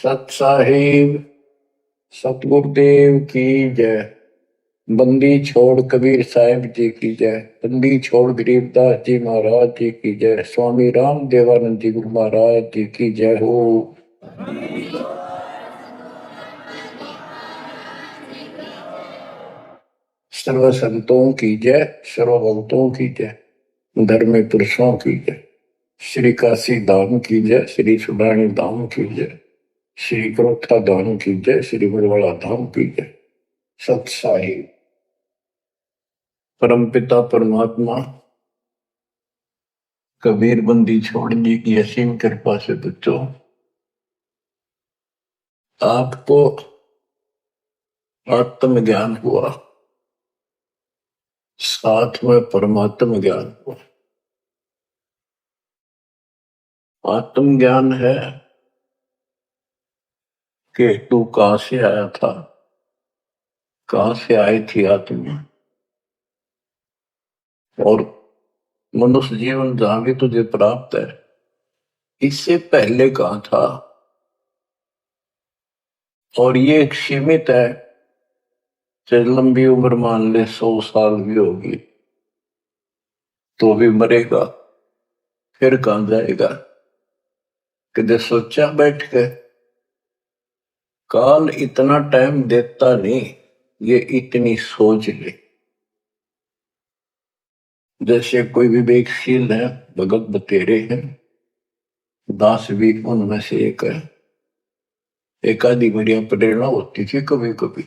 सत साहिब सतगुरुदेव की जय। बंदी छोड़ कबीर साहिब जी की जय। बंदी छोड़ गरीबदास जी महाराज जी की जय। स्वामी राम देवानंद जी गुरु महाराज जी की जय हो। सर्व संतों की जय, सर्व भक्तों की जय, धर्म पुरुषों की जय। श्री काशी धाम की जय, श्री सुडानी धाम की जय, श्री करोथा धाम की जय, श्री बरवाड़ा धाम की जय। सत साहिब परमपिता परमात्मा कबीर बंदी छोड़ जी की असीम कृपा से बच्चों आपको आत्म ज्ञान हुआ, साथ में परमात्म ज्ञान हुआ। आत्म ज्ञान है कि तू कहां से आया था, कहां से आई थी आत्मा, और मनुष्य जीवन जहां भी तुझे प्राप्त है इससे पहले कहां था। और ये एक सीमित है, चाहे लंबी उम्र मान ले 100 साल भी होगी तो भी मरेगा, फिर कहां जाएगा। कदे सोचा बैठ के काल इतना टाइम देता नहीं, ये इतनी सोच ले। जैसे कोई विवेकशील है, भगत बतेरे हैं, दास भी उनमें से एक है। एक आधी बढ़िया प्रेरणा होती थी कभी कभी,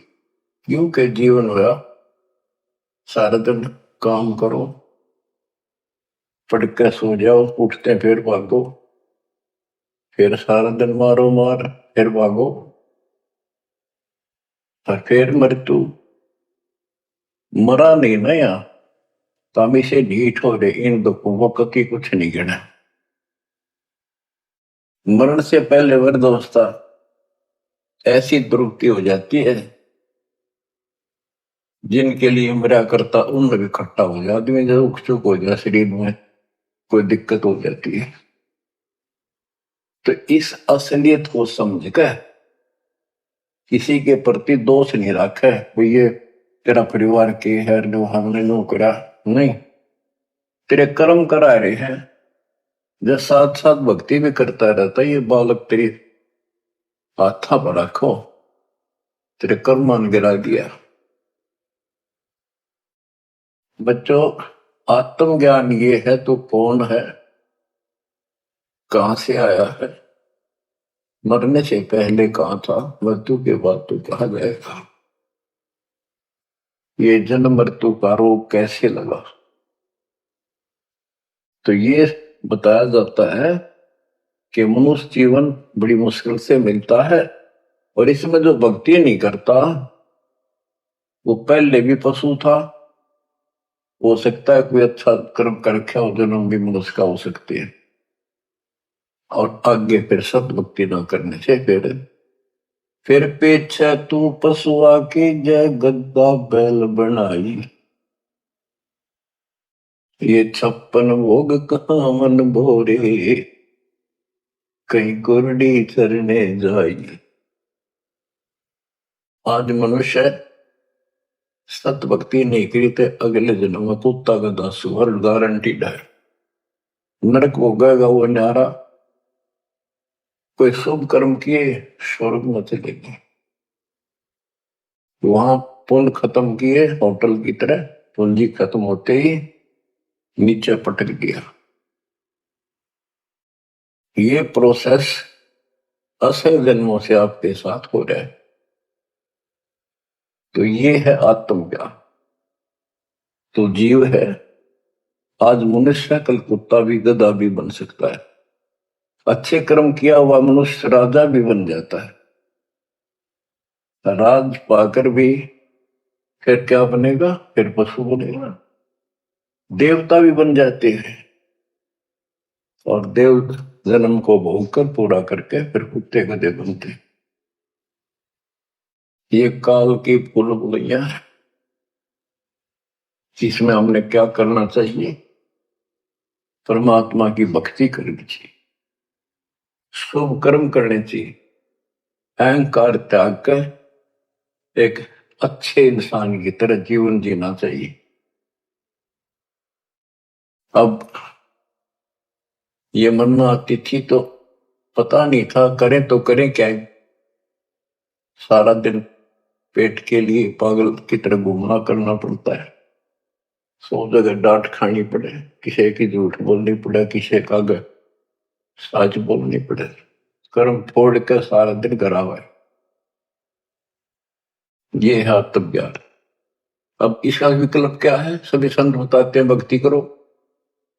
क्योंकि जीवन हुआ सारा दिन काम करो, पढ़ के सो जाओ, उठते फिर भागो, फिर सारा दिन मारो मार, फिर भागो, और फिर मृत्यु। मरा नहीं ना यहाँ, तामी से ढीठ हो रहे इन दुखों को कभी कुछ नहीं गिना। मरण से पहले वृद्धावस्था ऐसी दुर्गति हो जाती है जिनके लिए मरा करता उम्र भी खट्टा हो जाए, आदमी जब उकचुक हो जाए, शरीर में कोई दिक्कत हो जाती है। तो इस असलियत को समझ कर किसी के प्रति दोष नहीं रखा है, कोई ये तेरा परिवार के है, हमने नो करा नहीं, तेरे कर्म करा रहे हैं। जब साथ साथ भक्ति भी करता रहता, ये बालक तेरी हाथा पर रखो, तेरे कर्म मान गिरा दिया। बच्चों आत्मज्ञान ये है तो कौन है, कहां से आया है, मरने से पहले कहां था, मृत्यु के बाद तो कहा जाएगा। ये जन्म मृत्यु का रोग कैसे लगा, तो ये बताया जाता है कि मनुष्य जीवन बड़ी मुश्किल से मिलता है, और इसमें जो भक्ति नहीं करता वो पहले भी पशु था, हो सकता है कोई अच्छा कर्म करके हो, जन्म भी मनुष्य का हो सकते हैं, और आगे फिर सदभक्ति न करने से फिर पीछे तू पशुआ की जय गद्दा बैल बनाई। ये 56 भोग कहाँ मन भोरे, कहीं कुरडी चरने जाई। आज मनुष्य सत भक्ति नहीं करी तो अगले जन्म में कुत्ता का दासू, हर गारंटी है, नरक भोगेगा वो न्यारा। कोई शुभ कर्म किए स्वर्ग में चलेगी, वहां पुण्य खत्म किए होटल की तरह, पूंजी खत्म होते ही नीचे पटक दिया। ये प्रोसेस असंख्य जन्मों से आपके साथ हो रहा है। तो ये है आत्मज्ञान। तो जीव है, आज मनुष्य कल कुत्ता भी गधा भी बन सकता है, अच्छे कर्म किया हुआ मनुष्य राजा भी बन जाता है, राज पाकर भी फिर क्या बनेगा, फिर पशु बनेगा, देवता भी बन जाते हैं, और देव जन्म को भोग कर पूरा करके फिर कुत्ते गधे बनते। ये काल की भूल भुलैया है, इसमें हमने क्या करना चाहिए, परमात्मा की भक्ति करनी चाहिए, शुभ कर्म करने चाहिए, अहंकार त्याग कर एक अच्छे इंसान की तरह जीवन जीना चाहिए। अब ये मन में आती थी तो पता नहीं था करें तो करें क्या। सारा दिन पेट के लिए पागल की तरह घूमना करना पड़ता है। सौ जगह डांट खानी पड़े, किसी की झूठ बोलनी पड़े, किसी का सच बोलनी पड़े। कर्म फोड़ कर सारा दिन करा हुआ है। ये है आत्मज्ञान। अब इसका विकल्प क्या है? सभी संत बताते हैं भक्ति करो,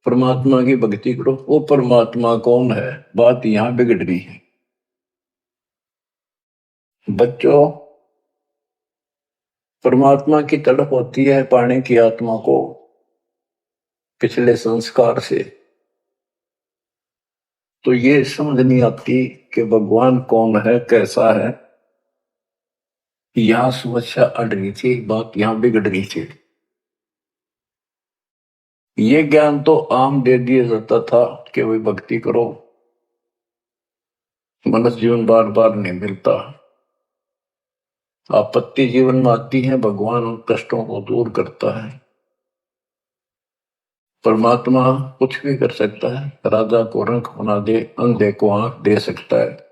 परमात्मा की भक्ति करो। वो परमात्मा कौन है, बात यहां बिगड़ रही है। बच्चों, परमात्मा की तड़प होती है पाने की आत्मा को पिछले संस्कार से। तो ये समझ नहीं आती कि भगवान कौन है, कैसा है। यहां समस्या अड़ रही थी, बात यहां बिगड़ रही थी। ये ज्ञान तो आम दे दिया जाता था कि वही भक्ति करो। मनुष्य जीवन बार बार नहीं मिलता। आपत्ति जीवन में आती है, भगवान उन कष्टों को दूर करता है। परमात्मा कुछ भी कर सकता है। राजा को रंक बना दे, अंधे को आंख दे सकता है,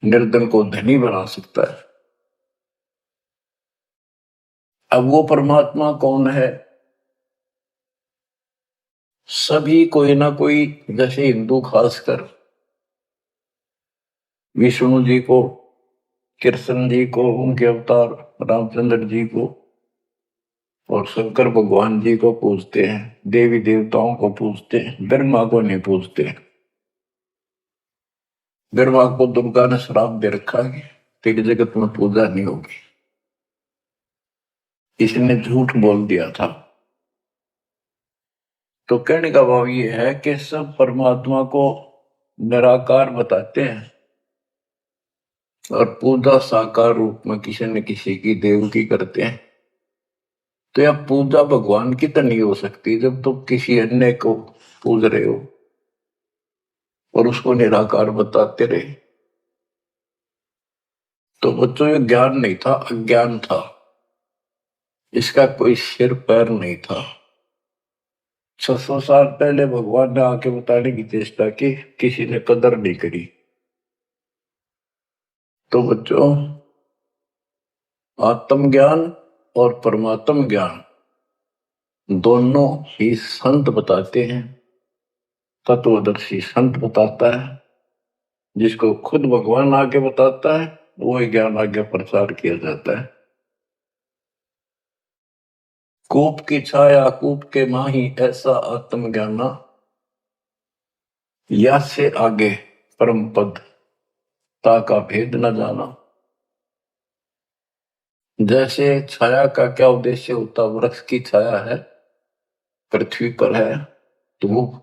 निर्धन को धनी बना सकता है। अब वो परमात्मा कौन है? सभी कोई ना कोई, जैसे हिंदू खासकर विष्णु जी को, कृष्ण जी को, उनके अवतार रामचंद्र जी को और शंकर भगवान जी को पूजते हैं, देवी देवताओं को पूजते हैं, ब्रह्मा को नहीं पूजते। ब्रह्मा को दुर्गा ने श्राप दे रखा है, तेरी जगत में पूजा नहीं होगी। इसने झूठ बोल दिया था। तो कहने का भाव ये है कि सब परमात्मा को निराकार बताते हैं और पूजा साकार रूप में किसी न किसी की देव की करते हैं। तो यह पूजा भगवान की तो नहीं हो सकती जब तुम किसी अन्य को पूज रहे हो और उसको निराकार बताते रहे। तो बच्चों, ये ज्ञान नहीं था, अज्ञान था। इसका कोई सिर पैर नहीं था। 600 साल पहले भगवान ने आके बताने की चेष्टा की, किसी ने कदर नहीं करी। तो बच्चों, आत्मज्ञान और परमात्म ज्ञान दोनों ही संत बताते हैं। तत्वदर्शी संत बताता है। जिसको खुद भगवान आके बताता है, वो ज्ञान आगे प्रचार किया जाता है। कूप की छाया कूप के माही, ऐसा आत्मज्ञाना या से आगे परम पद ता का भेद न जाना। जैसे छाया का क्या उद्देश्य होता, वृक्ष की छाया है, पृथ्वी पर है, धूप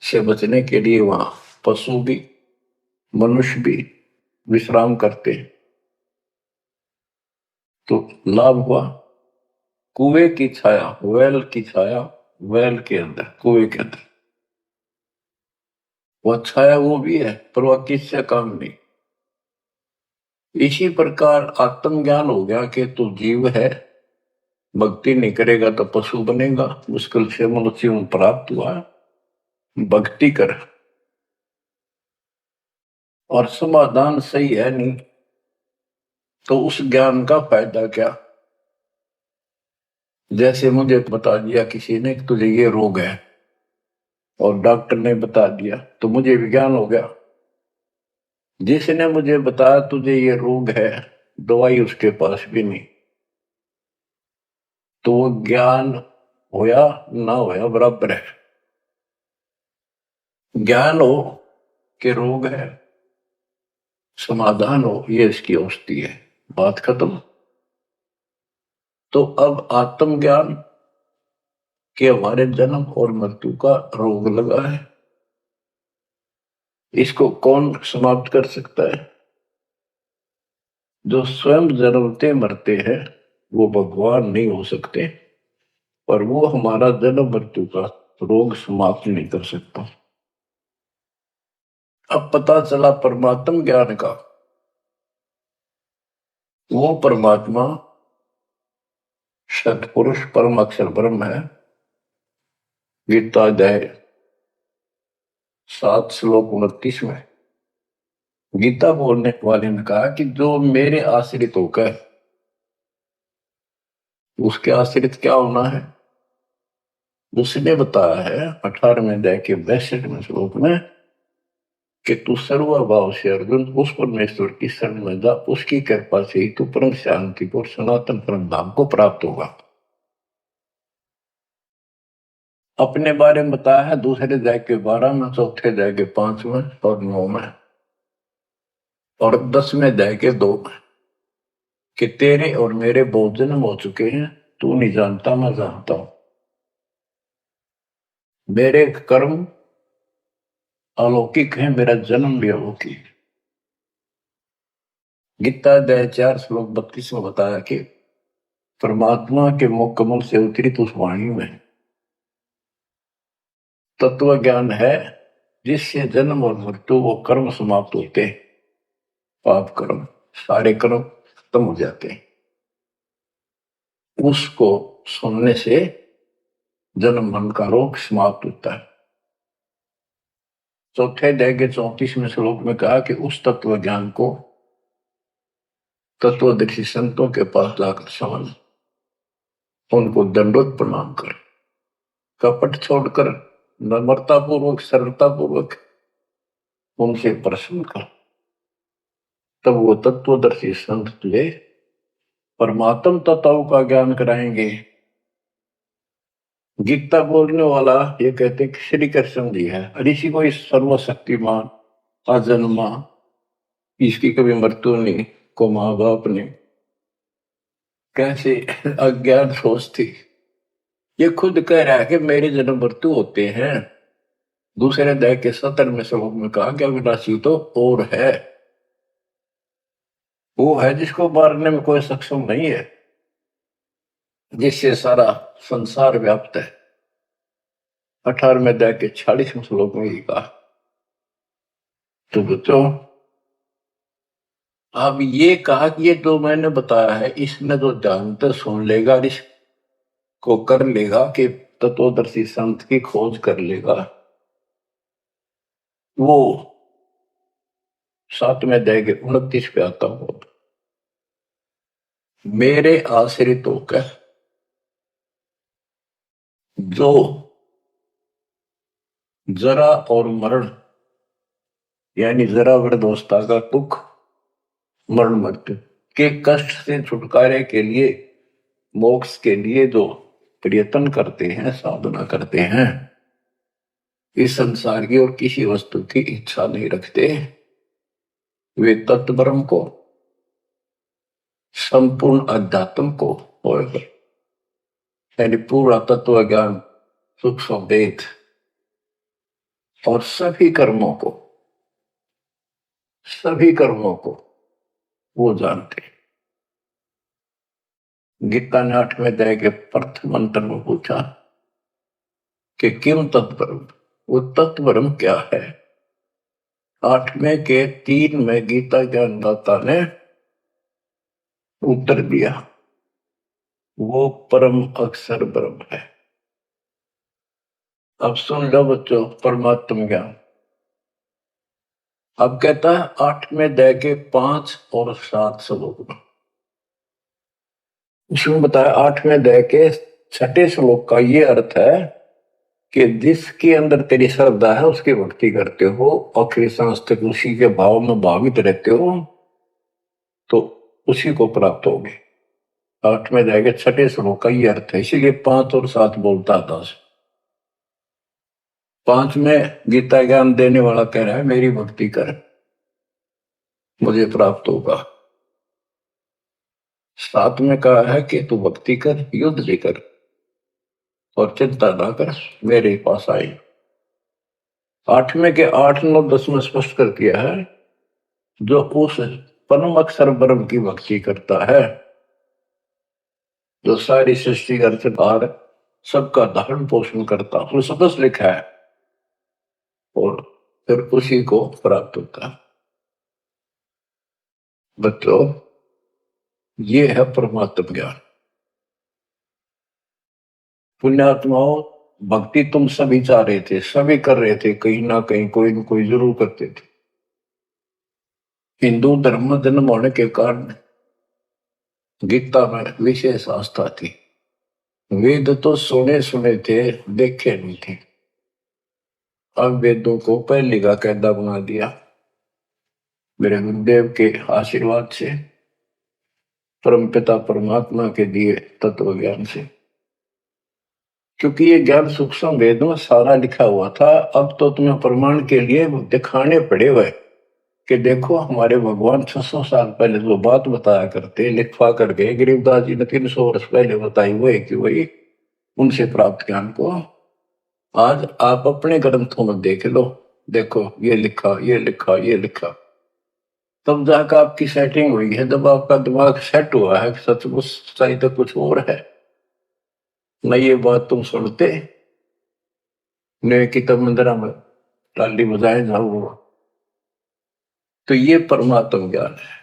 से बचने के लिए वहां पशु भी मनुष्य भी विश्राम करते हैं। तो लाभ हुआ। कुएं की छाया, वेल की छाया, वेल के अंदर, कुएं के अंदर वह छाया वो भी है, पर वह किससे काम नहीं। इसी प्रकार आत्मज्ञान हो गया कि तू जीव है, भक्ति नहीं करेगा तो पशु बनेगा, मुश्किल से मनुष्य में प्राप्त हुआ। भक्ति कर। और समाधान सही है नहीं तो उस ज्ञान का फायदा क्या? जैसे मुझे बता दिया किसी ने कि तुझे ये रोग है और डॉक्टर ने बता दिया, तो मुझे विज्ञान हो गया। जिसने मुझे बताया तुझे ये रोग है, दवाई उसके पास भी नहीं, तो वो ज्ञान होया ना होया बराबर है। ज्ञान हो कि रोग है, समाधान हो ये इसकी औषधि है, बात खत्म। तो अब आत्मज्ञान के हमारे जन्म और मृत्यु का रोग लगा है। इसको कौन समाप्त कर सकता है? जो स्वयं जन्मते मरते हैं वो भगवान नहीं हो सकते, पर वो हमारा जन्म मृत्यु का रोग समाप्त नहीं कर सकता। अब पता चला परमात्म ज्ञान का, वो परमात्मा सतपुरुष परम अक्षर ब्रह्म है। गीता अध्याय 7 श्लोक 29 में गीता बोलने वाले ने कहा कि जो मेरे आश्रित होकर, उसके आश्रित क्या होना है, उसने बताया है 18वें अध्याय के 62वें श्लोक में कि तू सर्वभाव से अर्जुन उस परमेश्वर की शरण में जा, उसकी कृपा से ही तू परम शांति को, सनातन परम धाम को प्राप्त होगा। अपने बारे में बताया है दूसरे अध्याय के 12 में, चौथे अध्याय के 5 में और 9 में और 10वें अध्याय के 2 में कि तेरे और मेरे बहुत जन्म हो चुके हैं, तू नहीं जानता मैं जानता हूं। मेरे कर्म अलौकिक है, मेरा जन्म भी अलौकिक। गीता अध्याय 4 श्लोक 32 में बताया कि परमात्मा के मुख कमल से उतरित उस वाणी में तत्व ज्ञान है, जिससे जन्म और मृत्यु वो कर्म समाप्त होते हैं, पाप कर्म सारे कर्म खत्म हो जाते हैं। उसको सुनने से जन्म मरण का रोग समाप्त होता है। चौथे अध्याय के 34वें श्लोक में कहा कि उस तत्व ज्ञान को तत्वदर्शी संतों के पास जाकर समझ, उनको दंडवत प्रणाम कर, कपट छोड़कर नम्रता पूर्वक सरलता पूर्वक उनसे प्रश्न कर, तब वो तत्वदर्शी संत तुझे परमात्म तत्व का ज्ञान कराएंगे। गीता बोलने वाला ये कहते कि श्री कृष्ण जी है, ऋषि को इस सर्वशक्तिमान अजन्मा, इसकी कभी मृत्यु नहीं, को माँ बाप ने कैसे अज्ञान सोच थी। ये खुद कह रहा है कि मेरे जन्म मृत्यु होते हैं। दूसरे अध्याय के 70वें श्लोक में कहा कि अविनाशी तो और है, वो है जिसको मारने में कोई सक्षम नहीं है, जिससे सारा संसार व्याप्त है। 18वें अध्याय के 46वें श्लोक में ही कहा। तो बच्चों, अब ये कहा कि ये जो मैंने बताया है, इसने जो जानते सुन लेगा, इसको कर लेगा कि तत्वदर्शी संत की खोज कर लेगा, वो 7वें अध्याय के 29 पे आता हूं। मेरे आश्रित होकर जो जरा और मरण, यानी जरा वृद्धावस्था का दुख, मरण मृत्यु के कष्ट से छुटकारे के लिए, मोक्ष के लिए जो प्रयत्न करते हैं, साधना करते हैं, इस संसार की और किसी वस्तु की इच्छा नहीं रखते, वे तत्व ब्रह्म को, संपूर्ण अध्यात्म को, और यानी पूरा तत्व ज्ञान, सूक्ष्म वेद और सभी कर्मों को वो जानते हैं। गीता ने 8वें अध्याय के प्रथम मंत्र में पूछा कि किम तत्परम, वो तत्परम क्या है। 8वें के 3 में गीता ज्ञानदाता ने उत्तर दिया, वो परम अक्षर ब्रह्म है। अब सुन लो बच्चों परमात्म ज्ञान। अब कहता है 8वें अध्याय के 5 और 7 श्लोक में, उसमें बताया 8वें अध्याय के 6ठे श्लोक का ये अर्थ है कि जिसके अंदर तेरी श्रद्धा है, उसकी भक्ति करते हो, आखिरी सांस तक उसी के भाव में भावित रहते हो, तो उसी को प्राप्त होगे। 8वें अध्याय के 6ठे श्लोक का ये अर्थ है, इसीलिए 5 और 7 बोलता था। 5 में गीता ज्ञान देने वाला कह रहा है मेरी भक्ति कर, मुझे प्राप्त होगा। 7 में कहा है कि तू भक्ति कर, युद्ध भी कर और चिंता ना कर, मेरे पास आई। 8वें के 8, 9, 10 में स्पष्ट कर दिया है, जो उस परम अक्षर ब्रह्म की भक्ति करता है, जो सारी सृष्टि अर्चकार सबका धारण पोषण करता, उसमें सब लिखा है, और फिर उसी को प्राप्त होता है। बच्चों, ये है परमात्म ज्ञान। पुण्यात्माओं, भक्ति तुम सभी चाह रहे थे, सभी कर रहे थे, कहीं ना कहीं कोई न कोई जरूर करते थे। हिंदू धर्म में जन्म होने के कारण गीता में विशेष आस्था थी। वेद तो सुने सुने थे, देखे नहीं थे। अब वेदों को पहली का कैदा बना दिया मेरे गुरुदेव के आशीर्वाद से, परमपिता परमात्मा के दिए तत्व ज्ञान से। क्योंकि ये ज्ञान सूक्ष्म वेदों में सारा लिखा हुआ था। अब तो तुम्हें प्रमाण के लिए दिखाने पड़े हुए कि देखो हमारे भगवान 600 साल पहले जो बात बताया करते, लिखवा कर गए गरीबदास जी ने 300 वर्ष पहले बताई हुई कि वही उनसे प्राप्त ज्ञान को आज आप अपने ग्रंथों में देख लो। देखो ये लिखा, ये लिखा, ये लिखा। तब जाकर आपकी सेटिंग हुई है, जब आपका दिमाग सेट हुआ है सचमुच सही तो कुछ और है न। ये बात तुम सुनते ने कि तब मंदिरा में टाली बजाए जाओ। तो ये परमात्म ज्ञान है।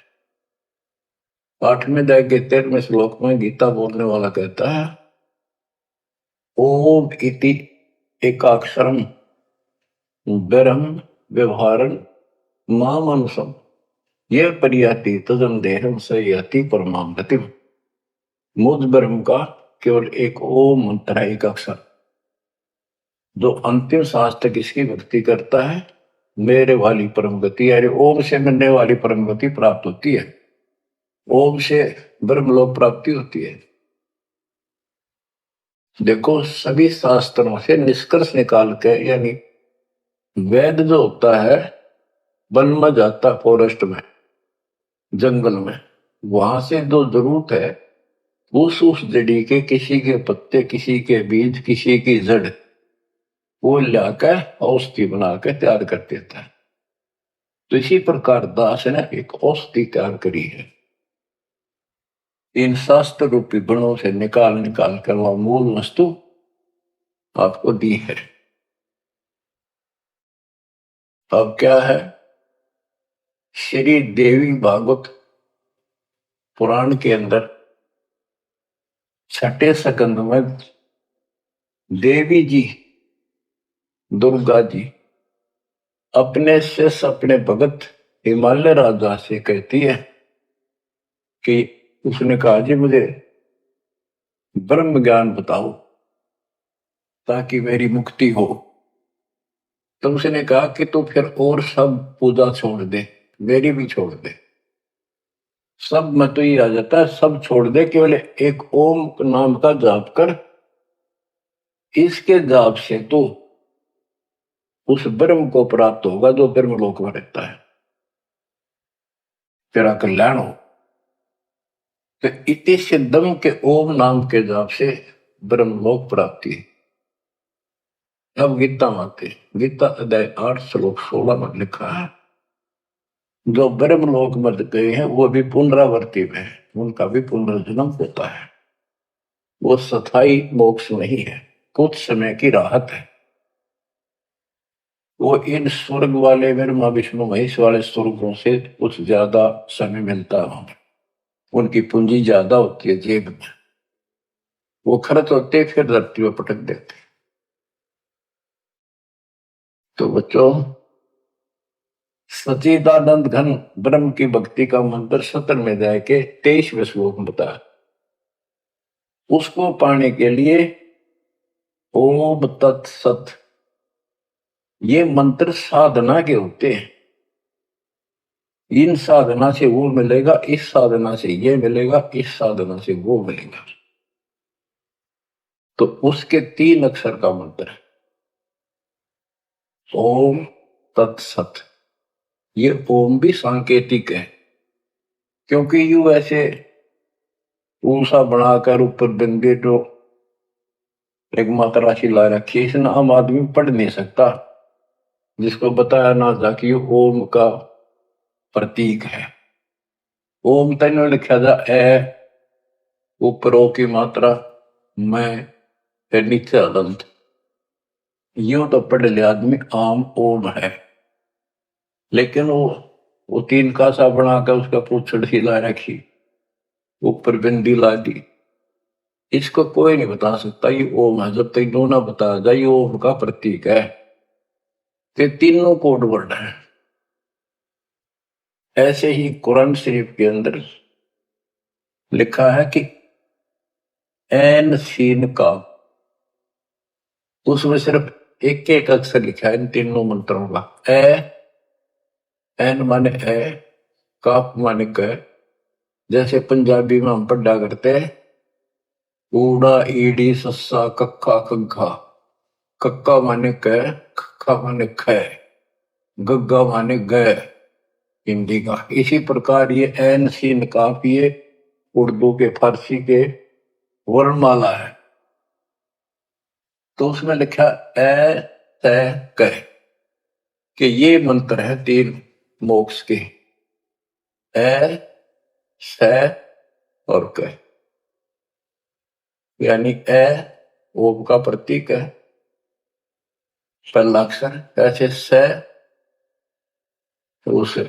8वें अध्याय के 13वें श्लोक में गीता बोलने वाला कहता है, ओम इति एकाक्षरम ब्रह्म व्यवहारन मामनुषम यह परियाति तजम देहम सयाति परमाम गतिम। मुझ ब्रह्म का केवल एक ओम मंत्र है, एक अक्षर, जो अंतिम सांस तक इसकी भक्ति करता है, मेरे वाली परम गति, यानी ओम से मिलने वाली परम गति प्राप्त होती है। ओम से ब्रह्मलोक प्राप्ति होती है। देखो सभी शास्त्रों से निष्कर्ष निकाल के, यानी वेद जो होता है वन में जाता, फॉरेस्ट में, जंगल में, वहां से जो जरूरत है उस जड़ी के, किसी के पत्ते, किसी के बीज, किसी की जड़, वो लाकर औषधि बनाकर तैयार कर देता है। तो इसी प्रकार दास ने एक औषधि तैयार करी है, इन शास्त्र रूपी गुणों से निकाल निकाल कर वह मूल वस्तु आपको दी है। अब क्या है, श्री देवी भागवत पुराण के अंदर 6ठे स्कंद में देवी जी, दुर्गा जी अपने शिष्य, अपने भगत हिमालय राजा से कहती है कि उसने कहा जी मुझे ब्रह्म ज्ञान बताओ ताकि मेरी मुक्ति हो। तो उसने कहा कि तू फिर और सब पूजा छोड़ दे, मेरी भी छोड़ दे, सब में तो ही आ जाता है, सब छोड़ दे, केवल एक ओम नाम का जाप कर। इसके जाप से तो उस ब्रह्म को प्राप्त होगा जो ब्रह्म लोक में रहता है, तेरा कल्याण हो। तो इति सिद्धम के ओम नाम के जाप से ब्रह्मलोक प्राप्ति। अब गीता माते, गीता अध्याय 8 श्लोक 16 में लिखा है, जो ब्रह्मलोक में गए हैं वो भी पुनरावर्ती में है, उनका भी पुनर्जन्म होता है। वो स्थायी मोक्ष नहीं है, कुछ समय की राहत है। वो इन स्वर्ग वाले ब्रह्मा विष्णु महेश वाले स्वर्गों से कुछ ज्यादा समय मिलता है। उनकी पूंजी ज्यादा होती है जेब में, वो खर्च होते फिर धरती में पटक देते। तो बच्चों, सच्चिदानंद घन ब्रह्म की भक्ति का मंत्र 17वें अध्याय के 23वें श्लोक में बताया। उसको पाने के लिए ओम तत्सत, ये मंत्र साधना के होते हैं। इन साधना से वो मिलेगा, इस साधना से ये मिलेगा, इस साधना से वो मिलेगा। तो उसके 3 अक्षर का मंत्र है ओम तत्सत। ये ओम भी सांकेतिक है, क्योंकि यू ऐसे ऊंचा बनाकर ऊपर बिंदु जो एक मात्रा राशि ला रखी है, इसने आम आदमी पढ़ नहीं सकता, जिसको बताया ना था कि ओम का प्रतीक है। ओम तैनो लिखा जा ए, ऊपर ओ की मात्रा, मैं, फिर नीचे अदंत, यूं तो पढ़ लिया आदमी आम ओम है। लेकिन वो तीन कासा बना कर उसका पूछड़ हिला रखी, ऊपर बिंदी ला दी। इसको कोई नहीं बता सकता ये ओम है जब तक दो ना बता जाए ये ओम का प्रतीक है। ये तीनों कोड वर्ड है। ऐसे ही कुरान शरीफ के अंदर लिखा है कि एन सीन का, उसमें सिर्फ एक एक अक्षर लिखा है इन तीनों मंत्रों का। ए, एन माने ए, काफ माने क। जैसे पंजाबी में हम पढ़ा करते हैं ऊड़ा ईडी सस्सा कक्का खग्गा, कक्का माने क, खक्का माने ख, गग्गा माने ग, हिंदी का। इसी प्रकार ये एन सीन काफ ये उर्दू के फारसी के वर्णमाला है। तो उसमें लिखा ए तय कह कि ये मंत्र है तीन मोक्ष के, ए स और कह। यानी ए ओम का प्रतीक है पहला अक्षर, ऐसे स उसे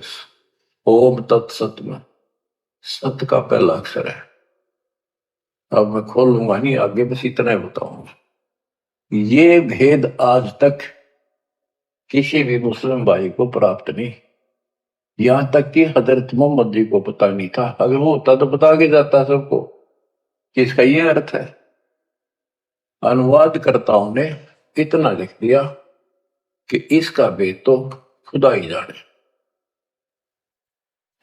ओम तत्सत में सत का पहला अक्षर है। अब मैं खोलूंगा नहीं आगे, बस इतना ही बताऊंगा। ये भेद आज तक किसी भी मुस्लिम भाई को प्राप्त नहीं, यहां तक कि हजरत मोहम्मद जी को पता नहीं था। अगर वो होता तो बता के जाता सबको कि इसका ये अर्थ है। अनुवादकर्ताओं ने इतना लिख दिया कि इसका भेद तो खुदा ही जाने।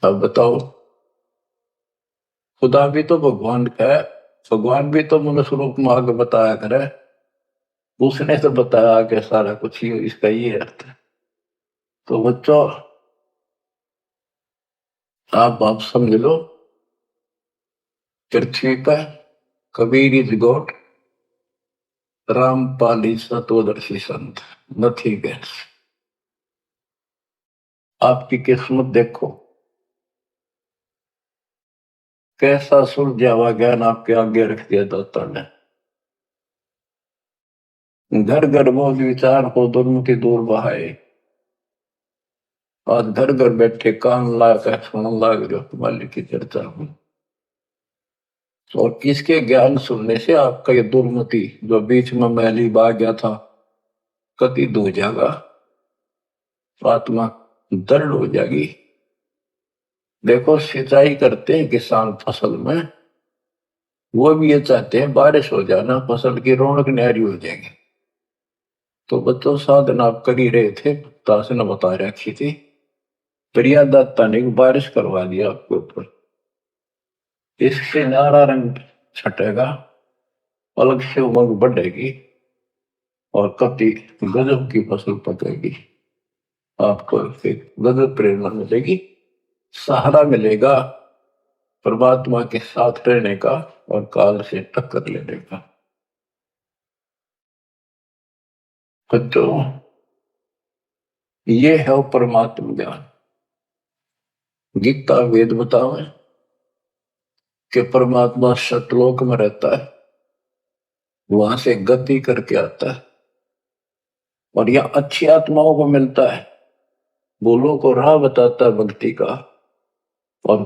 अब बताओ, खुदा भी तो भगवान का है, भगवान भी तो मनुष्य रूप में आगे बताया करे, उसने तो बताया कि सारा कुछ ही इसका ये अर्थ है। तो बच्चों आप समझ लो, पृथ्वी पर Kabir is God, Rampal is तत्वदर्शी संत, नथिंग एल्स। आपकी किस्मत देखो, कैसा सुलझा हुआ ज्ञान आपके आगे रख दिया दाता ने। घर घर बोध विचार को दुर्मुखी दूर बहाए, और घर घर बैठे कान ला कर सुन लाग रहे मालिक की चर्चा हो। और इसके ज्ञान सुनने से आपका ये दुर्मति जो बीच में मैली बा गया था कति दूर जाएगा, आत्मा दृढ़ हो जाएगी। देखो सिंचाई करते हैं किसान फसल में, वो भी ये चाहते हैं बारिश हो जाना, फसल की रौनक न्यारी हो जाएगी। तो बच्चों साधन आप कर ही रहे थे, दास ने बता रखी थी, प्रिया दत्ता ने बारिश करवा दिया आपके ऊपर। इससे नारा रंग छटेगा, अलग से उमंग बढ़ेगी और कति गजब की फसल पकेगी। आपको एक गजब प्रेरणा मिलेगी, सहारा मिलेगा परमात्मा के साथ रहने का और काल से टक्कर लेने का। बच्चों ये है परमात्मा ज्ञान। गीता वेद बतावे कि परमात्मा सतलोक में रहता है, वहां से गति करके आता है और यह अच्छी आत्माओं को मिलता है, बोलों को राह बताता है भक्ति का, और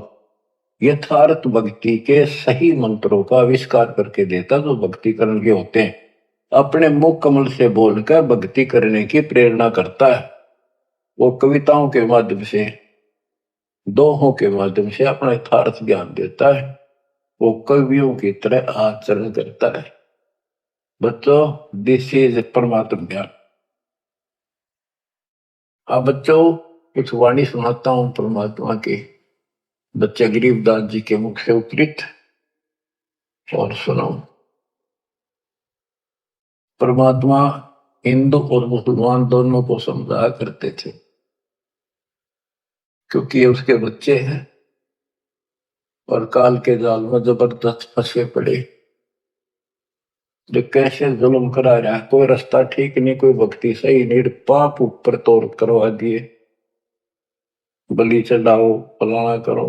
यथार्थ भक्ति के सही मंत्रों का आविष्कार करके देता जो भक्ति करने के होते हैं। अपने मुख कमल से बोलकर भक्ति करने की प्रेरणा करता है। वो कविताओं के माध्यम से, दोहों के माध्यम से अपना यथार्थ ज्ञान देता है। वो कवियों की तरह आचरण करता है। बच्चों दिस इज परमात्मा ज्ञान। अब बच्चों कुछ वाणी सुनाता हूं परमात्मा की, बच्चे गरीबदास जी के मुख से उद्धृत, और सुनो। परमात्मा हिंदू और मुसलमान दोनों को समझाया करते थे, क्योंकि ये उसके बच्चे हैं और काल के जाल में जबरदस्त फंसे पड़े। जो कैसे जुल्म करा रहा है, कोई रास्ता ठीक नहीं, कोई भक्ति सही नहीं, पाप ऊपर तोड़ करवा दिए, बलि चढ़ाओ, फलाना करो,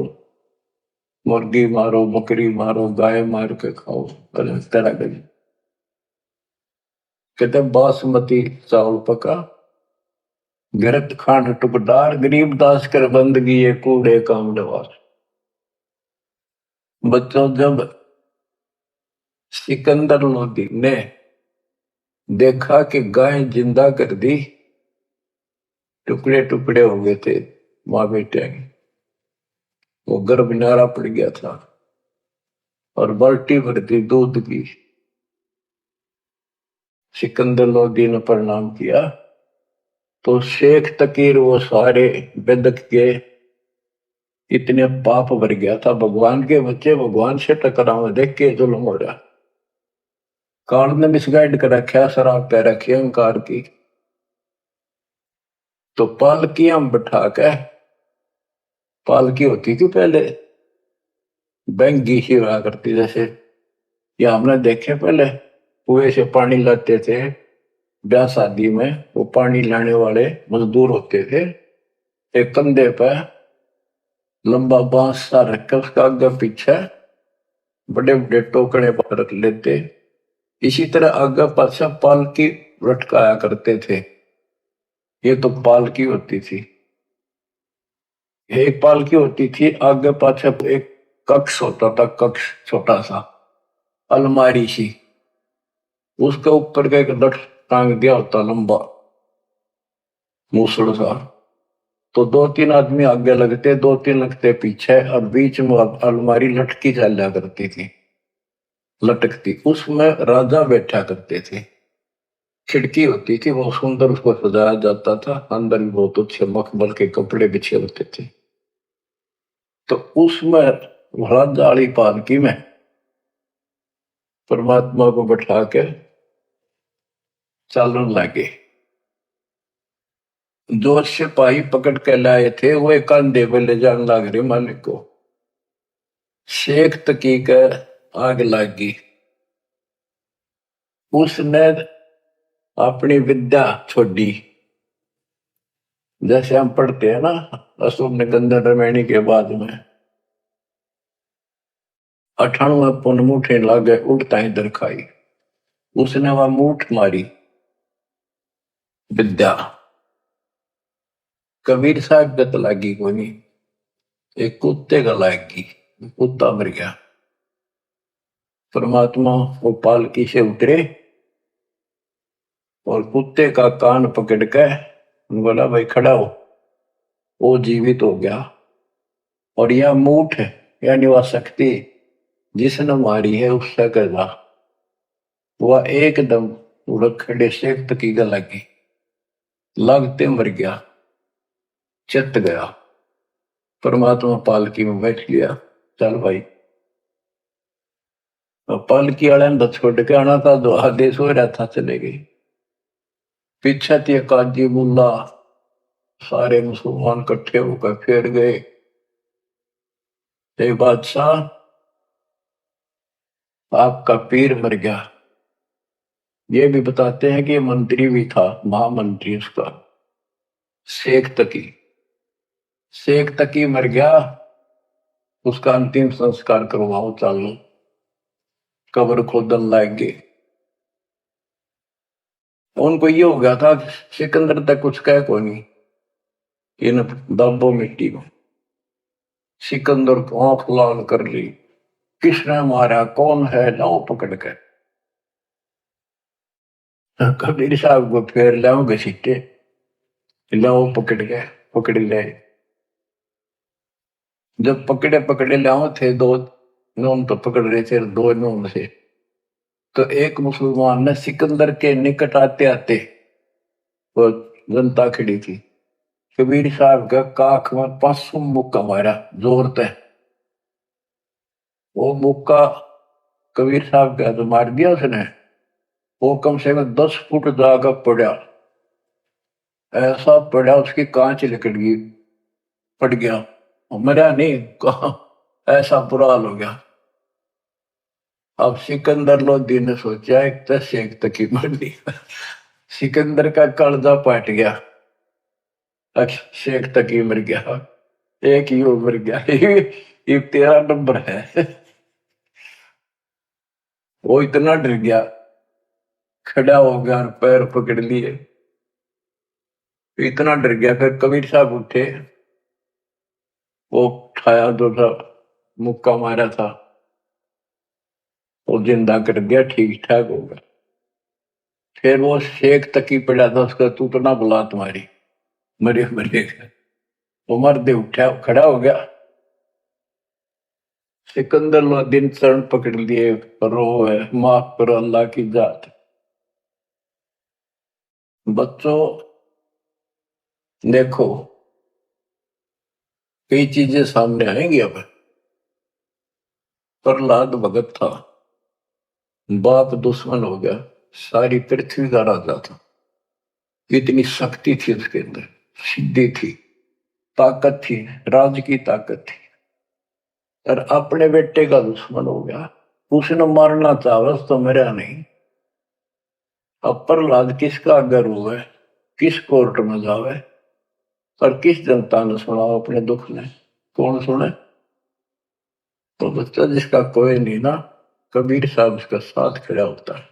मुर्गी मारो, बकरी मारो, गाय मार के खाओ, तरह गई। कहते बासमती चावल पका, गिरत खांड टुकदार गरीबदास कर बंदगी ये कूड़े काम नवाज। बच्चों, जब सिकंदर लोदी ने देखा कि गाय जिंदा कर दी, टुकड़े टुकड़े हो गए थे माँ बेटे के, वो गर्भ नारा पड़ गया था और बाल्टी भर दी दूध की। सिकंदर लोदी ने प्रणाम किया तो शेख तकीर वो सारे बेदक के इतने पाप भर गया था। भगवान के बच्चे भगवान से टकराव देख के जुल्म हो रहा। काल ने मिसगाइड कर रखा, शराब पे रखी अहंकार की। तो पालकी हम बैठा के, पालकी होती थी पहले बैंगी सी हुआ करती, जैसे ये हमने देखे पहले कुएं से पानी लाते थे ब्याह शादी में, वो पानी लाने वाले मजदूर होते थे। एक कंधे पे लंबा बांस सा रख उसका आगे पीछे बड़े बड़े टोकरे पर रख लेते। इसी तरह आगे पाछा पालकी लटकाया करते थे। ये तो पालकी होती थी। एक पालकी होती थी, आगे पाछे एक कक्ष होता था, कक्ष छोटा सा अलमारी सी, उसके ऊपर का एक लठ टांग दिया होता लंबा मूसड़ सा। तो दो तीन आदमी आगे लगते, दो तीन लगते पीछे, और बीच में अलमारी लटकी चला करती थी, लटकती। उसमें राजा बैठा करते थे। खिड़की होती थी, बहुत सुंदर, उसको सजाया जाता था, अंदर भी बहुत अच्छे मखमल के कपड़े बिछे होते थे। तो उसमें राजा वाली पालकी में परमात्मा को बैठा के चलन लगे। जो सिपाही पकड़ के लाए थे वो एक कंधे पे ले जाने लग रहे मालिक को। शेख तकी के आग लगी। उसने अपनी विद्या छोड़ी। जैसे हम पढ़ते हैं ना अशोक निकंदन रामायणी के बाद में 98 पुन मुठे लागे उड़ता इधर खाई। उसने वह मूठ मारी विद्या। कबीर साहब गत लागी कोनी, एक कुत्ते का लागी, कुत्ता मर गया। परमात्मा वो पालकी से उतरे और कुत्ते का कान पकड़ के बोला, भाई खड़ा हो। वो जीवित हो गया। और यह मूठ है यानी वह शक्ति जिसने मारी है उससे करना, वह एकदम खड़े से तकी लगी, लगते मर गया, चित गया। परमात्मा पालकी में बैठ लिया, चल भाई। पालकी वाले ने छोड़ के आना था, जो आदेश हो रहा था चले गए। पीछे थी काजी मुल्ला, सारे मुसलमान इकट्ठे होकर फिर गए। हे बादशाह, आपका पीर मर गया। ये भी बताते हैं कि ये मंत्री भी था, महामंत्री उसका, शेख तकी। शेख तकी मर गया, उसका अंतिम संस्कार करवाओ, चालू कब्र खोदन लाएंगे। उनको ये हो गया था सिकंदर तक कुछ कह को नहीं, इन दबो मिट्टी को। सिकंदर को आंख लाल कर ली, किसने मारा, कौन है, लाओ पकड़ के। कबीर साहब को फिर लाओ घसीटे, लाओ पकड़ के, पकड़ ले। जब पकड़े पकड़े लाओ थे, दो नून तो पकड़ रहे थे, दो नून से। तो एक मुसलमान ने सिकंदर के निकट आते आते, वो जनता खड़ी थी, कबीर साहब का काख में 500 मुक्का मारा जोर से। वो मुक्का कबीर साहब का तो मार दिया उसने, वो कम से कम 10 फुट जाकर पड़ा। ऐसा पड़ा उसकी कांच निकल गई, पड़ गया, मरा नहीं, कहा ऐसा बुरा हाल हो गया। अब सिकंदर लोधी ने सोचा एक तो शेख तकी मर दी। सिकंदर का कलजा पाट गया, शेख तकी मर गया, एक ही मर गया। ये 13 नंबर है। वो इतना डर गया, खड़ा हो गया और पैर पकड़ लिए। इतना डर गया। फिर कबीर साहब उठे, वो उठाया, जो था मुक्का मारा था, वो जिंदा कर दिया, ठीक ठाक हो गया। फिर वो शेख तकी पड़ा था उसका, तू तो ना बुला तुम्हारी, मरे मरे। वो मर्दे उठा, खड़ा हो गया। सिकंदर लोदीन चरण पकड़ लिए, रो है, माफ करो अल्लाह की जात। बच्चों देखो, कई चीजें सामने आएंगी अब। प्रहलाद भगत था, बाप दुश्मन हो गया, सारी पृथ्वी का राजा था। इतनी शक्ति थी उसके अंदर, सिद्धि थी, ताकत थी, राज की ताकत थी, और अपने बेटे का दुश्मन हो गया। उसने मारना चाहा तो मेरा नहीं। अब प्रहलाद किसका अगर हुआ है, किस कोर्ट में जावे, और किस जनता ने सुनाओ अपने दुख ने, कौन सुने? तो बच्चा जिसका कोई नहीं ना, कबीर साहब उसका साथ खड़ा होता है।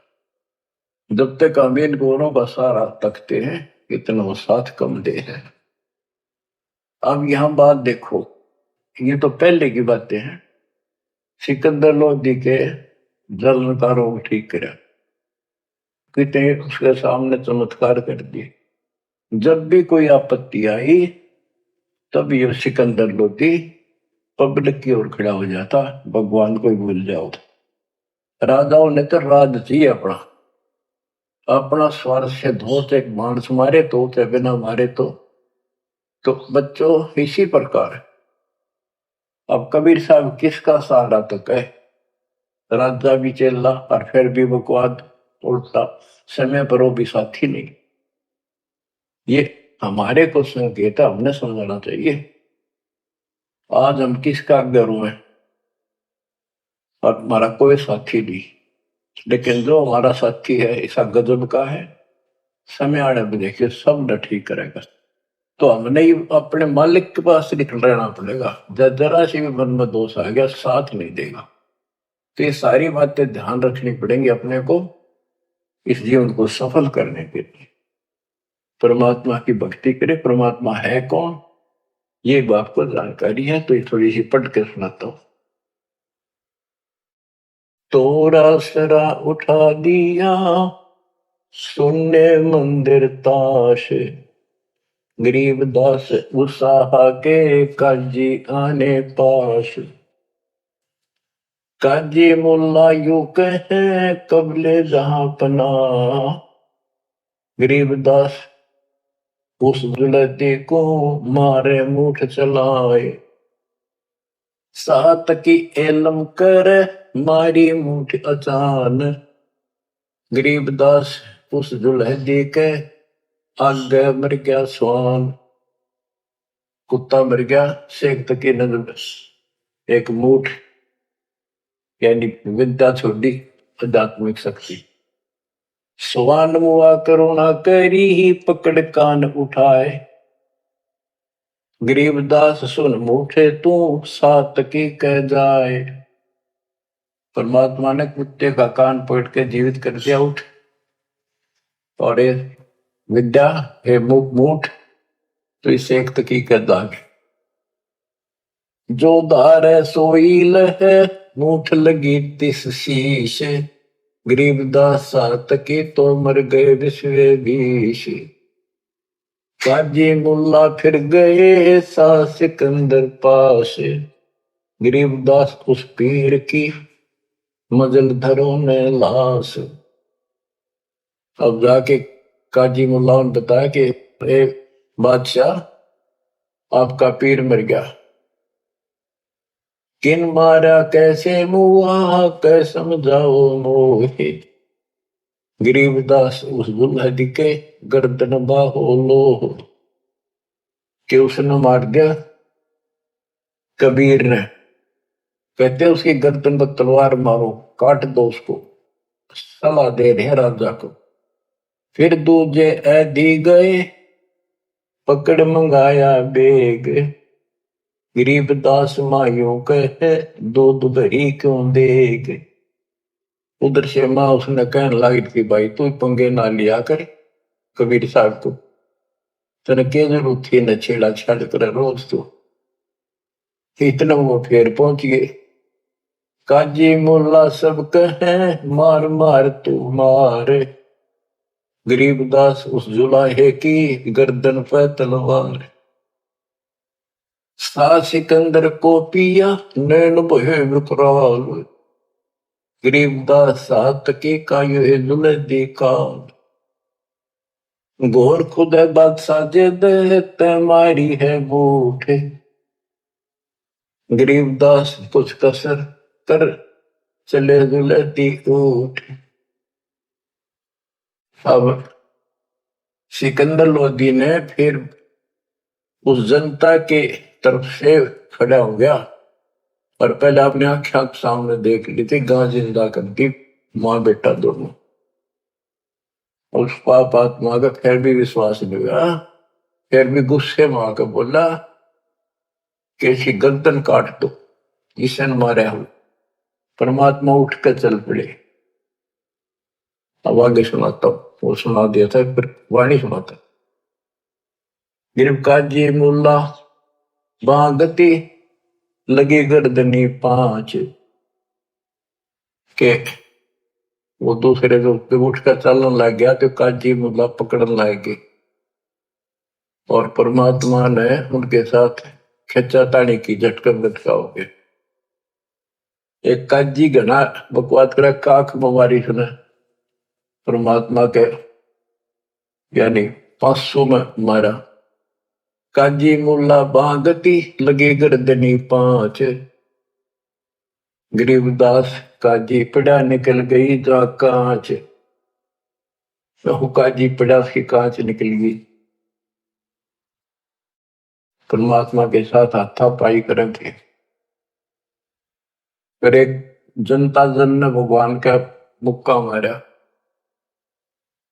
जब तक हम इन गुणों का सारा तकते हैं, इतना वो साथ कम दे है। अब यहां बात देखो, ये तो पहले की बातें हैं। सिकंदर लोदी के जलन का रोग ठीक करा, कितने उसके सामने चमत्कार कर दिए। जब भी कोई आपत्ति आई, तब ये सिकंदर लोदी पब्लिक की ओर खड़ा हो जाता, भगवान को ही भूल जाओ। राजाओं ने तो राज चाहिए अपना, अपना स्वार्थ से धो, एक मानस मारे तो बिना मारे तो बच्चों इसी प्रकार। अब कबीर साहब किसका सहारा तो कहे, राजा भी चेला और फिर भी बकवाद उल्टा, समय पर वो भी साथी नहीं। ये हमारे को संकेत है, हमने समझना चाहिए। आज हम किसका गुरु है, और हमारा कोई साथी नहीं, लेकिन जो हमारा साथी है ऐसा गजब का है, समय आने में देखिए सब न ठीक करेगा। तो हमने ही अपने मालिक के पास निकल रहना पड़ेगा। जरा सी भी मन में दोष आ गया, साथ नहीं देगा। तो ये सारी बातें ध्यान रखनी पड़ेंगी अपने को, इस जीवन को सफल करने के लिए। परमात्मा की भक्ति करे। परमात्मा है कौन, ये आपको जानकारी है, तो ये थोड़ी सी पढ़ के सुनाता हूं। तोरा सरा उठा दिया, सुनने मंदिर ताश, गरीबदास उसाहा के काजी आने पास। काजी मुल्ला यू कहे कबले जहां पना, गरीबदास उस जुलती को मारे मुठ चलाए। सात की एलम कर मारी मुठ अचान, गरीबदास उस जुलहदी के आगे मर गया स्वान। कुत्ता मर गया, शेख तकी नजर एक मुठ, यानी विद्या छोड़ी, आध्यात्मिक शक्ति। स्वान मुआ करुणा करी ही पकड़ कान उठाए, गरीबदास सुन मुठे तू सात की कह जाए। परमात्मा ने कुत्ते का कान पकड़ के जीवित कर दिया, उठ। और ये विद्या है मूठ, तो इसे एक तकी कह दाग। जो धार है सोई लहे, मूठ लगी तिस शीश, गरीबदास सात की तो मर गए विश्व भीष। काजी मुल्ला फिर गए सा सिकंदर पास, गरीबदास उस पीर की मजल धरो ने लाश। अब जाके काजी मुल्ला ने बताया कि एक बादशाह, आपका पीर मर गया। किन मारा कैसे मुआ, कै समझाओ मोहे, गरीबदास उस दुल्हन के गर्दन बाहो लो। कि उसने मार दिया कबीर ने, कहते उसकी गर्दन पर तलवार मारो, काट दो उसको, सलाह दे रहे राजा को। फिर दूजे ऐदी गए, पकड़ मंगाया बेग, गरीबदास मायूं कहे दूध भरी क्यों देग। उधर से मां उसने कहने लगी कि भाई तू पंगे ना लिया कर कबीर साहब को, तनके जरूर थी न छेड़ा छाड़ कर रोज तो इतना वो फिर पहुंच गए। काजी मुल्ला सब कहे मार मार तू मार, गरीबदास उस जुलाहे की गर्दन पे तलवार। सा सिकंदर को पिया नैन बहे विकराल, गरीबदास सात की का ये जुलदी काल। घोर खुद बादशाह जे दे ते मारी है बूठ, गरीबदास कुछ कसर कर चले जुलदी ऊठ। अब सिकंदर लोदी ने फिर उस जनता के तरफ से खड़ा हो गया और पहले अपने आंखें सामने देख ली थी गां जिंदा कर दी, मां बेटा दोनों। उस पाप आत्मा का फिर भी विश्वास नहीं हुआ, फिर भी गुस्से में आकर बोला कि इसकी गर्दन काट दो, इसे मारे हम। परमात्मा उठ कर चल पड़े। अब आगे सुनाता हूं, वो सुना दिया था फिर वाणी सुनाता। गिरफ्तार मुल्ला बागती लगी गर्दनी पांच, के वो दूसरे जो उठकर चलने लग गया तो काजी मुल्ला पकड़ने लग गए और परमात्मा ने उनके साथ खिंचा तानी की, झटका झटका हो गया। एक काजी घना बकवाद कर काख बवारी सुने परमात्मा के यानी 500 में मारा। काजी मुल्ला बागती लगे गर्दनी पांच, गरीबदास काजी पड़ा निकल गई जा कांच। काजी पड़ा की कांच निकल गई। परमात्मा के साथ हाथापाई करेंगे। फिर एक जनता जन ने भगवान का मुक्का मारा,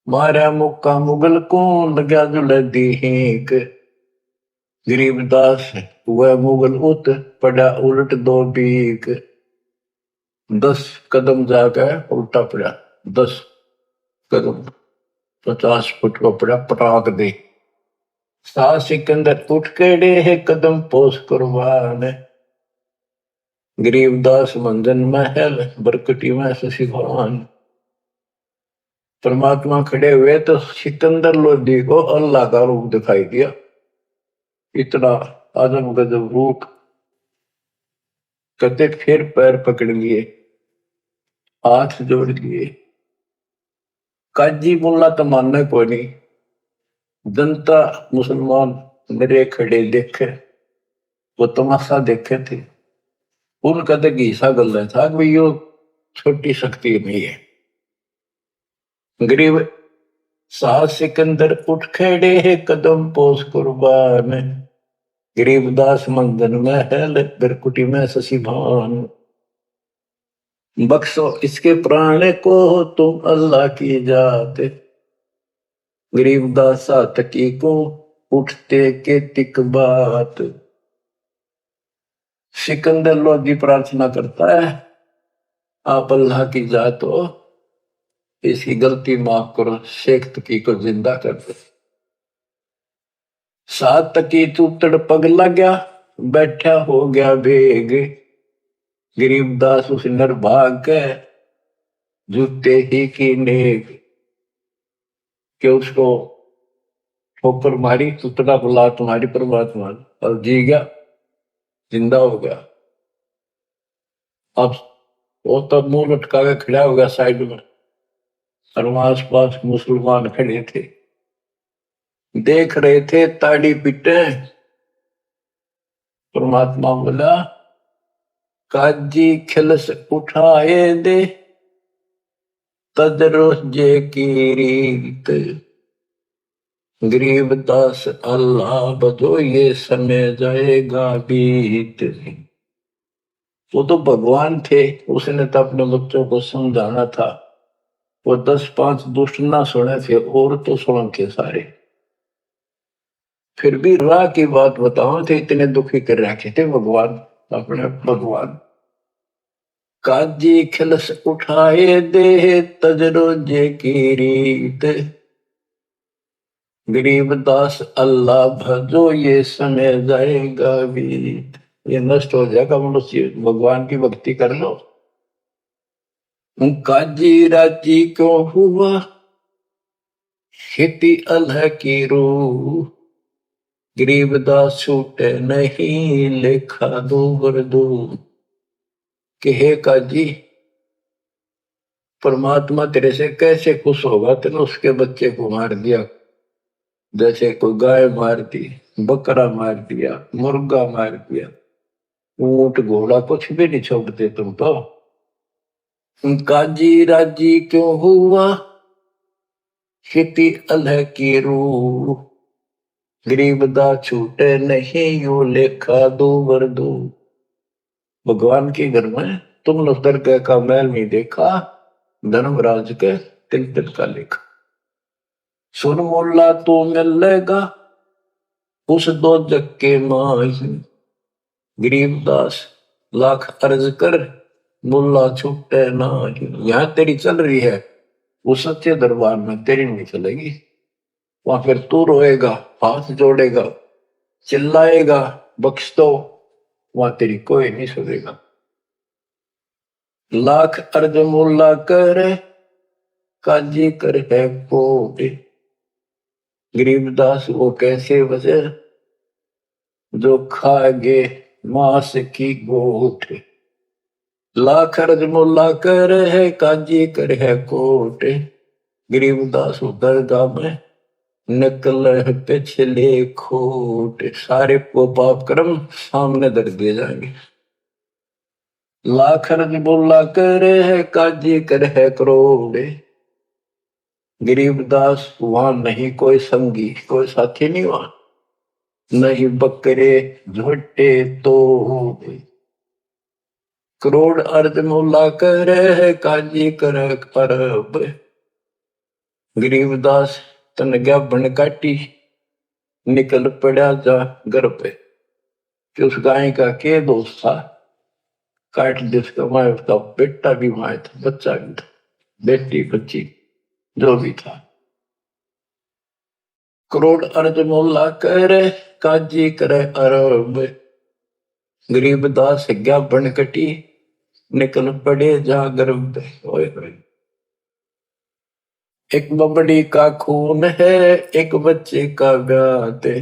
मारा मुक्का मुगल को लगा जुलदी हिंक, गरीबदास वह मुगल उत पड़ा उलट दो बीक। 10 कदम जाकर उल्टा पड़ा, 10 कदम 50 फुट को पड़ा पटाक दे। सा सिकंदर उठ केड़े है कदम पोस कुर्बान, गरीबदास मंजन महल बरकटी में शशि भगवान। परमात्मा खड़े हुए तो सिकंदर लोधी को अल्लाह का रूप दिखाई दिया, इतना आजम गजब रूप। कहते फिर पैर पकड़ लिए, हाथ जोड़ लिए। काजी मुल्ला तो मानने को नहीं, जनता मुसलमान मेरे खड़े देखे, वो तमाशा देखे थे। उनका तो घीसा गल था कि यो छोटी शक्ति नहीं है। गरीब साहब सिकंदर उठ खड़े है कदम पोस कुर्बान, गरीबदास मंदन महल बिरकुटी में शशि भान। बख्शो इसके प्राण को तुम अल्लाह की जात, गरीबदास तकी को उठते के तिक बात। सिकंदर लोधी प्रार्थना करता है, आप अल्लाह की जात हो, इसकी गलती माफ करो, शेख तकी को जिंदा कर दो। सात तकी तूतड़ पग लग गया, बैठा हो गया बेग, गरीबदास उस निर्भाग के जूते ही की नेग। कि उसको ठोकर मारी, तूतड़ा बुला तुम्हारी परमात्मा और जी गया, जिंदा हो गया। अब वो तब मुंह लटका के खड़ा हो गया साइड में और आस पास मुसलमान खड़े थे, देख रहे थे ताड़ी पीटे। परमात्मा बोला काजी खिलस उठाए दे, तदरोस जे की रीत, गरीबदास अल्लाह बदो ये समय जाएगा बीत। वो तो भगवान थे, उसने तो अपने बच्चों को समझाना था। वो 10-5 दुष्ट ना सुने थे और तो सुन के सारे, फिर भी राह की बात बताओ थे, इतने दुखी कर रखे थे भगवान अपने। भगवान काजी खिलस उठाए दे, तजरो जे की रीत, गरीबदास अल्लाह भजो ये समय जाएगा बीत। ये नष्ट हो जाएगा मनुष्य, भगवान की भक्ति कर लो। काजी राजी क्यों हुआ खेती अल्लाह की रूह। गरीबदास छूटे नहीं लेखा दूर दूर। कि हे काजी, परमात्मा तेरे से कैसे खुश होगा, तेने उसके बच्चे को मार दिया। जैसे कोई गाय मार दी, बकरा मार दिया, मुर्गा मार दिया, ऊंट घोड़ा कुछ भी नहीं छोड़ते तुम तो। काजी राजी क्यों हुआ खेती अल्लाह की रूह। गरीबदास छूटे नहीं यू लेखा दूर दूर। भगवान के घर में तुमने दरगाह का महल नहीं देखा, धर्मराज के तिल तिल का लेखा। सुन मोल्ला तो मिलेगा उस दो जग के माही। गरीबदास लाख अर्ज कर मुल्ला छूटे ना। यहां तेरी चल रही है, वो सच्चे दरबार में तेरी नहीं चलेगी। वहां फिर तू रोएगा, हाथ जोड़ेगा, चिल्लाएगा बख्श दो, वहां तेरी कोई नहीं सुनेगा। लाख अर्ज मुल्ला करे काजी कर है कोट। गरीबदास वो कैसे बचे जो खागे मांस की गोट। लाख अर्ज मुल्ला कर है काजी कर है कोट। गरीबदास दरगाह में नकल पिछले खोट। सारे को पाप कर्म सामने धर दिए जाएंगे। लाख अर्ज मुल्ला कर है काजी कर है करोड़। गरीबदास वहां नहीं कोई संगी, कोई साथी नहीं वहां, नहीं बकरे झोटे तो। करोड़ अर्ज मुल्ला करे काजी कर परब। गरीबदास तन गया बन काटी, निकल पड़ा जा घर पे। कि उस गाय का के दोस्त था, काट जिसका माए उसका बेटा भी माए था, बच्चा भी था, बेटी बच्ची जो भी था। करोड़ अर्ज मुल्ला करे काजी करे अरब। गरीबदास गया बन कटी, निकल पड़े जा गर्भ। एक बबड़ी का खून है एक बच्चे का ब्याह।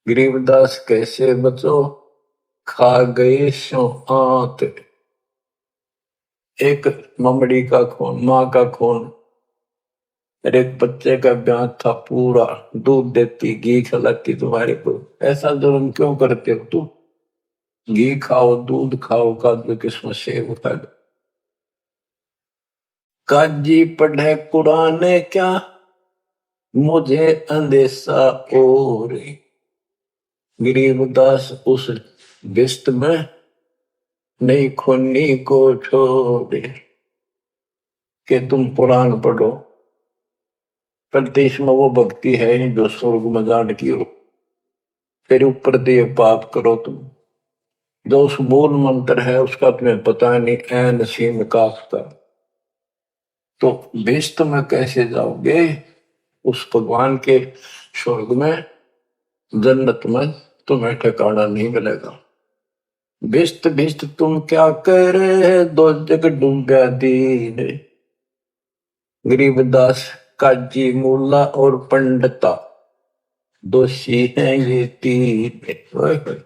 गरीबदास कैसे बचो खा गए सो आंत। एक ममड़ी का खून, माँ का खून, और एक बच्चे का ब्याह था पूरा। दूध देती, घी खिलाती तुम्हारे को। ऐसा जुर्म क्यों करते हो तुम? घी खाओ, दूध खाओ, काजू किस्म सेब खा लो। काजी पढ़े कुरान क्या मुझे अंदेशा और। गरीबदास उस बिस्त में नहीं खूनी को छोड़े कि तुम कुरान पढ़ो, पर इसमें वो भक्ति है नहीं जो स्वर्ग में जान की हो। फिर ऊपर दिए पाप करो तुम। जो उस मूल मंत्र है उसका तुम्हें पता नहीं, ऐन सीन काफता। तो बेस्त में कैसे जाओगे? उस भगवान के स्वर्ग में, जन्नत में तुम्हें ठिकाना नहीं मिलेगा। बेस्त बेस्त तुम क्या कर रहे, दो जग डूबा दीन। गरीबदास काजी मुल्ला और पंडिता दोषी हैं ये तीन।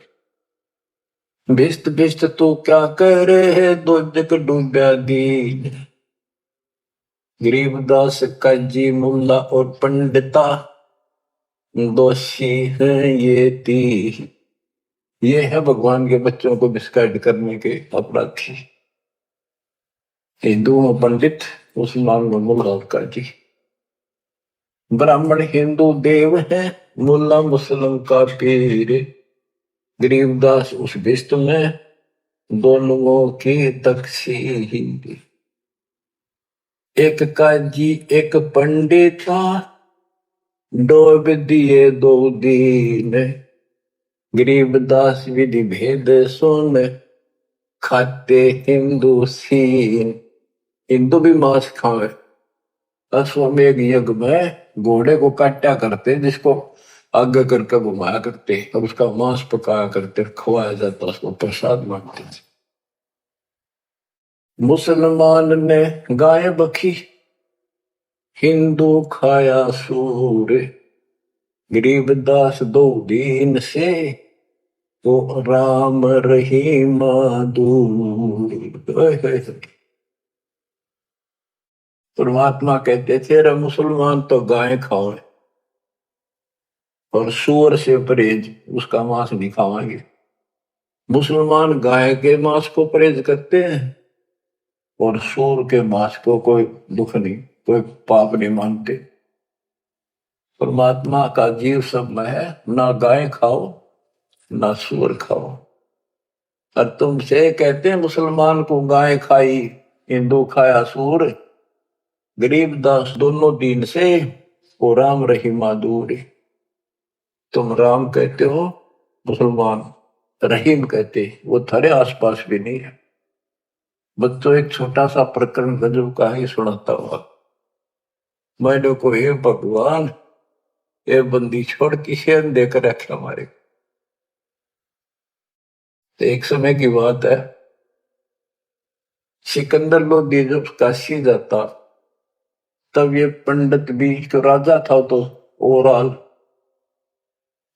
बेस्त बेस्त तो क्या कर रहे, दो जग डूबा दीन। गरीबदास काजी मुल्ला और पंडिता दोषी हैं ये तीन। ये है भगवान के बच्चों को मिसगाइड करने के अपराधी। हिंदू में पंडित, मुसलमान में मुल्ला और काजी। ब्राह्मण हिंदू देव है, मुल्ला मुस्लिम का पीर। गरीबदास उस बिस्त में दोनों की तकसीर। एक काजी एक पंडिता डोब दिए दो दीन। गरीबदास विधि भेद सुन खाते हिंदू सीन। हिंदू भी मांस खावे। अश्वमेघ यज्ञ में घोड़े को काटा करते, जिसको आगे करके घुमाया करते और उसका मांस पकाया करते, खवाया जाता, उसको प्रसाद मानते थे। मुसलमान ने गाय बखी, हिंदू खाया सूर, गरीबदास दो दीन से, तो राम रहीम दूर। परमात्मा कहते थे रे मुसलमान तो गाय खाओ और सूअर से परहेज, उसका मांस नहीं खावाएंगे। मुसलमान गाय के मांस को परहेज करते हैं और सूअर के मांस को कोई दुख नहीं, कोई पाप नहीं मानते। परमात्मा का जीव सब में है, ना गाय खाओ ना सूअर खाओ। और तुमसे कहते हैं मुसलमान को गाय खाई, हिंदू खाया सूअर, गरीब दास दोनों दीन से, वो राम रहीमा दूर। तुम राम कहते हो, मुसलमान रहीम कहते, वो थारे आसपास भी नहीं है। बच्चों एक छोटा सा प्रकरण गजब का ही सुनाता हुआ। मैंने को हे भगवान, ये बंदी छोड़ किसे देकर रखे हमारे। तो एक समय की बात है, सिकंदर लोधी जब काशी जाता, तब ये पंडित भी तो राजा था, तो ओवरऑल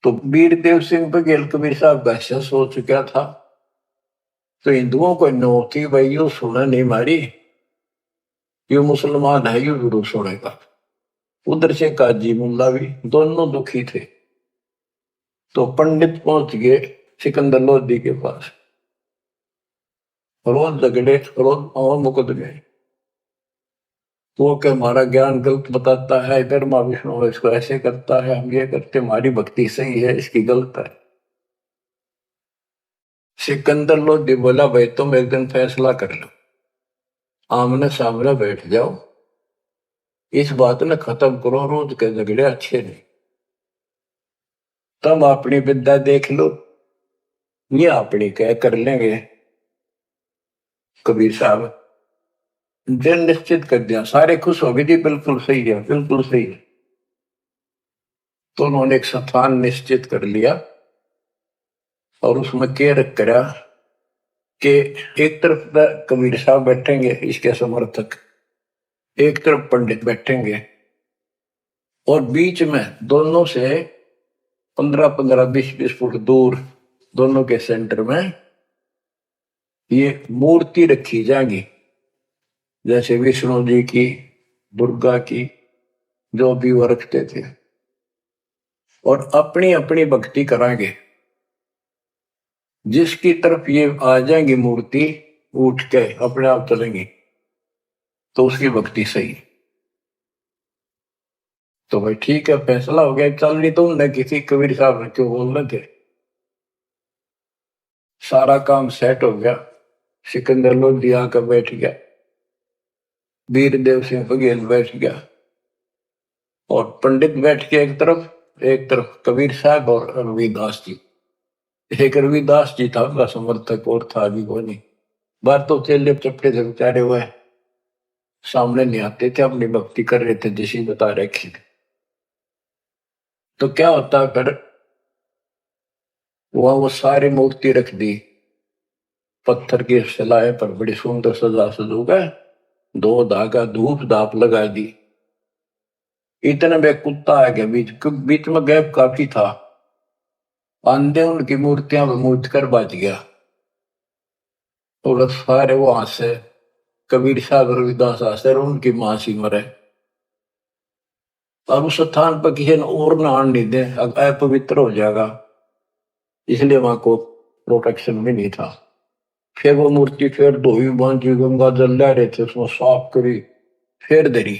तो वीरदेव सिंह बघेल कबीर साहब भाषा सो चुका था। तो हिंदुओं को नो थी भाई, यू सुना नहीं मारी, यू मुसलमान है, यू जरूर सुनेगा। उधर से काजी मुल्ला भी दोनों दुखी थे। तो पंडित पहुंच गए सिकंदर लोधी के पास, रोज झगड़े, रोज मुकदमे। वो के हमारा ज्ञान गलत बताता है, इधर माँ विष्णु इसको ऐसे करता है, हम ये करते, हमारी भक्ति सही है, इसकी गलत है। सिकंदर लोधी बोला भाई तुम एक दिन फैसला कर लो, आमने सामने बैठ जाओ, इस बात ने खत्म करो, रोज के झगड़े अच्छे नहीं। तुम अपनी विद्या देख लो, ये अपनी कह कर लेंगे। कबीर साहब दिन निश्चित कर दिया, सारे खुश हो गए जी, बिल्कुल सही है, बिल्कुल सही है। तो उन्होंने एक स्थान निश्चित कर लिया और उसमें के रख करा कि एक तरफ कबीर साहब बैठेंगे इसके समर्थक, एक तरफ पंडित बैठेंगे, और बीच में दोनों से 15-15, 20-20 फुट दूर दोनों के सेंटर में ये मूर्ति रखी जाएगी, जैसे विष्णु जी की, दुर्गा की, जो भी वो रखते थे, और अपनी अपनी भक्ति कराएंगे। जिसकी तरफ ये आ जाएंगी मूर्ति, उठ के अपने आप चलेंगी, तो उसकी भक्ति सही। तो भाई ठीक है, फैसला हो गया, चल नहीं तुमने किसी कबीर साहब ने क्यों बोल रहे थे। सारा काम सेट हो गया, सिकंदर लोधी आकर बैठ गया, वीरदेव सिंह बघेल बैठ गया, और पंडित बैठ के एक तरफ कबीर साहब और रविदास जी। एक रविदास जी था उनका समर्थक, और था भी कोई नहीं। बार तो चेले चपटे से बेचारे हुए सामने नहीं आते थे, अपनी भक्ति कर रहे थे जिसे बता रखी। तो क्या होता है फिर, वहां वो सारी मूर्ति रख दी, पत्थर की शिलाएं पर बड़ी सुंदर सजा सजू गए, दो धागा धूप धाप लगा दी। इतने में कुत्ता आ गया, बीच में गैप काफी था, आंधे उनकी मूर्तियां मूर्त कर बच गया, और सारे वहां से कबीर साहब रविदास आसे उनकी मां सी मरे। और उस स्थान पर किसी ने और ना आने दे, अपवित्र हो जाएगा, इसलिए वहां को प्रोटेक्शन भी नहीं था। फिर वो मूर्ति फिर धोई बांधी, गंगा जल ला रहे थे, उसमें साफ करी, फिर धरी,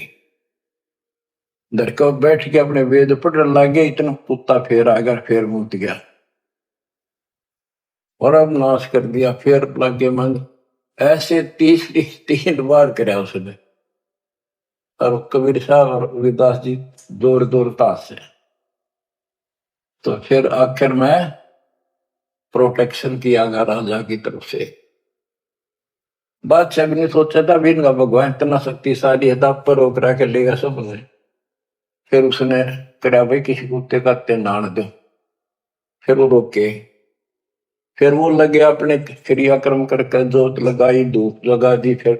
धर कर बैठ के अपने वेद पढ़ने लगे, इतना कुत्ता फिर आ गया, फिर मूर्त गया, और अब नाश कर दिया, फिर लगे मन। ऐसे 3 बार कराया उसने, और कबीर साहब और रविदास जी जोर जोर ताश से। तो फिर आखिर में प्रोटेक्शन किया गया राजा की तरफ से। बादशाह ने सोचा था भी इनका भगवान इतना शक्तिशाली है, पर रोक रहा के लेगा सब ने। फिर उसने करा भाई किसी कुत्ते का ते नान दो, फिर वो रोके, फिर वो लगे अपने क्रियाक्रम करके जोत लगाई, धूप लगा दी, फिर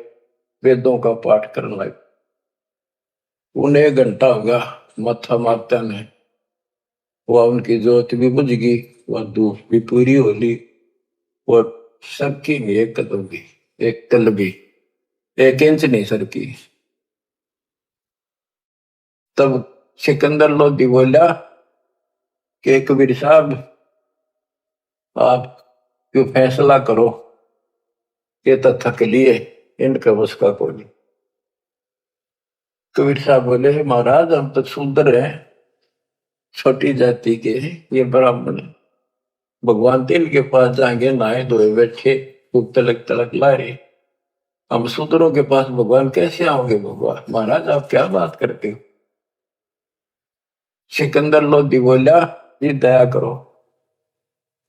वेदों का पाठ करने लगे। उन्हें 1 घंटा होगा मत्था मारता ने, वह उनकी जोत भी बुझ गई, वह धूप भी पूरी हो ली, और सबकी नहीं एक कदम भी, एक तल भी, 1 इंच नहीं सरकी। तब सिकंदर लोधी बोला कि कबीर साहब आप क्यों फैसला करो, ये तो थक लिए, इनका बस का कोई। कबीर साहब बोले महाराज हम तो शूद्र हैं, छोटी जाति के, ये ब्राह्मण, भगवान तेल के पास जाएंगे नहाए धोए बैठे, खूब तलक तलक ला रहे, हम शूद्रों के पास भगवान कैसे आओगे। भगवान महाराज आप क्या बात करते हो। सिकंदर लोधी बोला जी दया करो,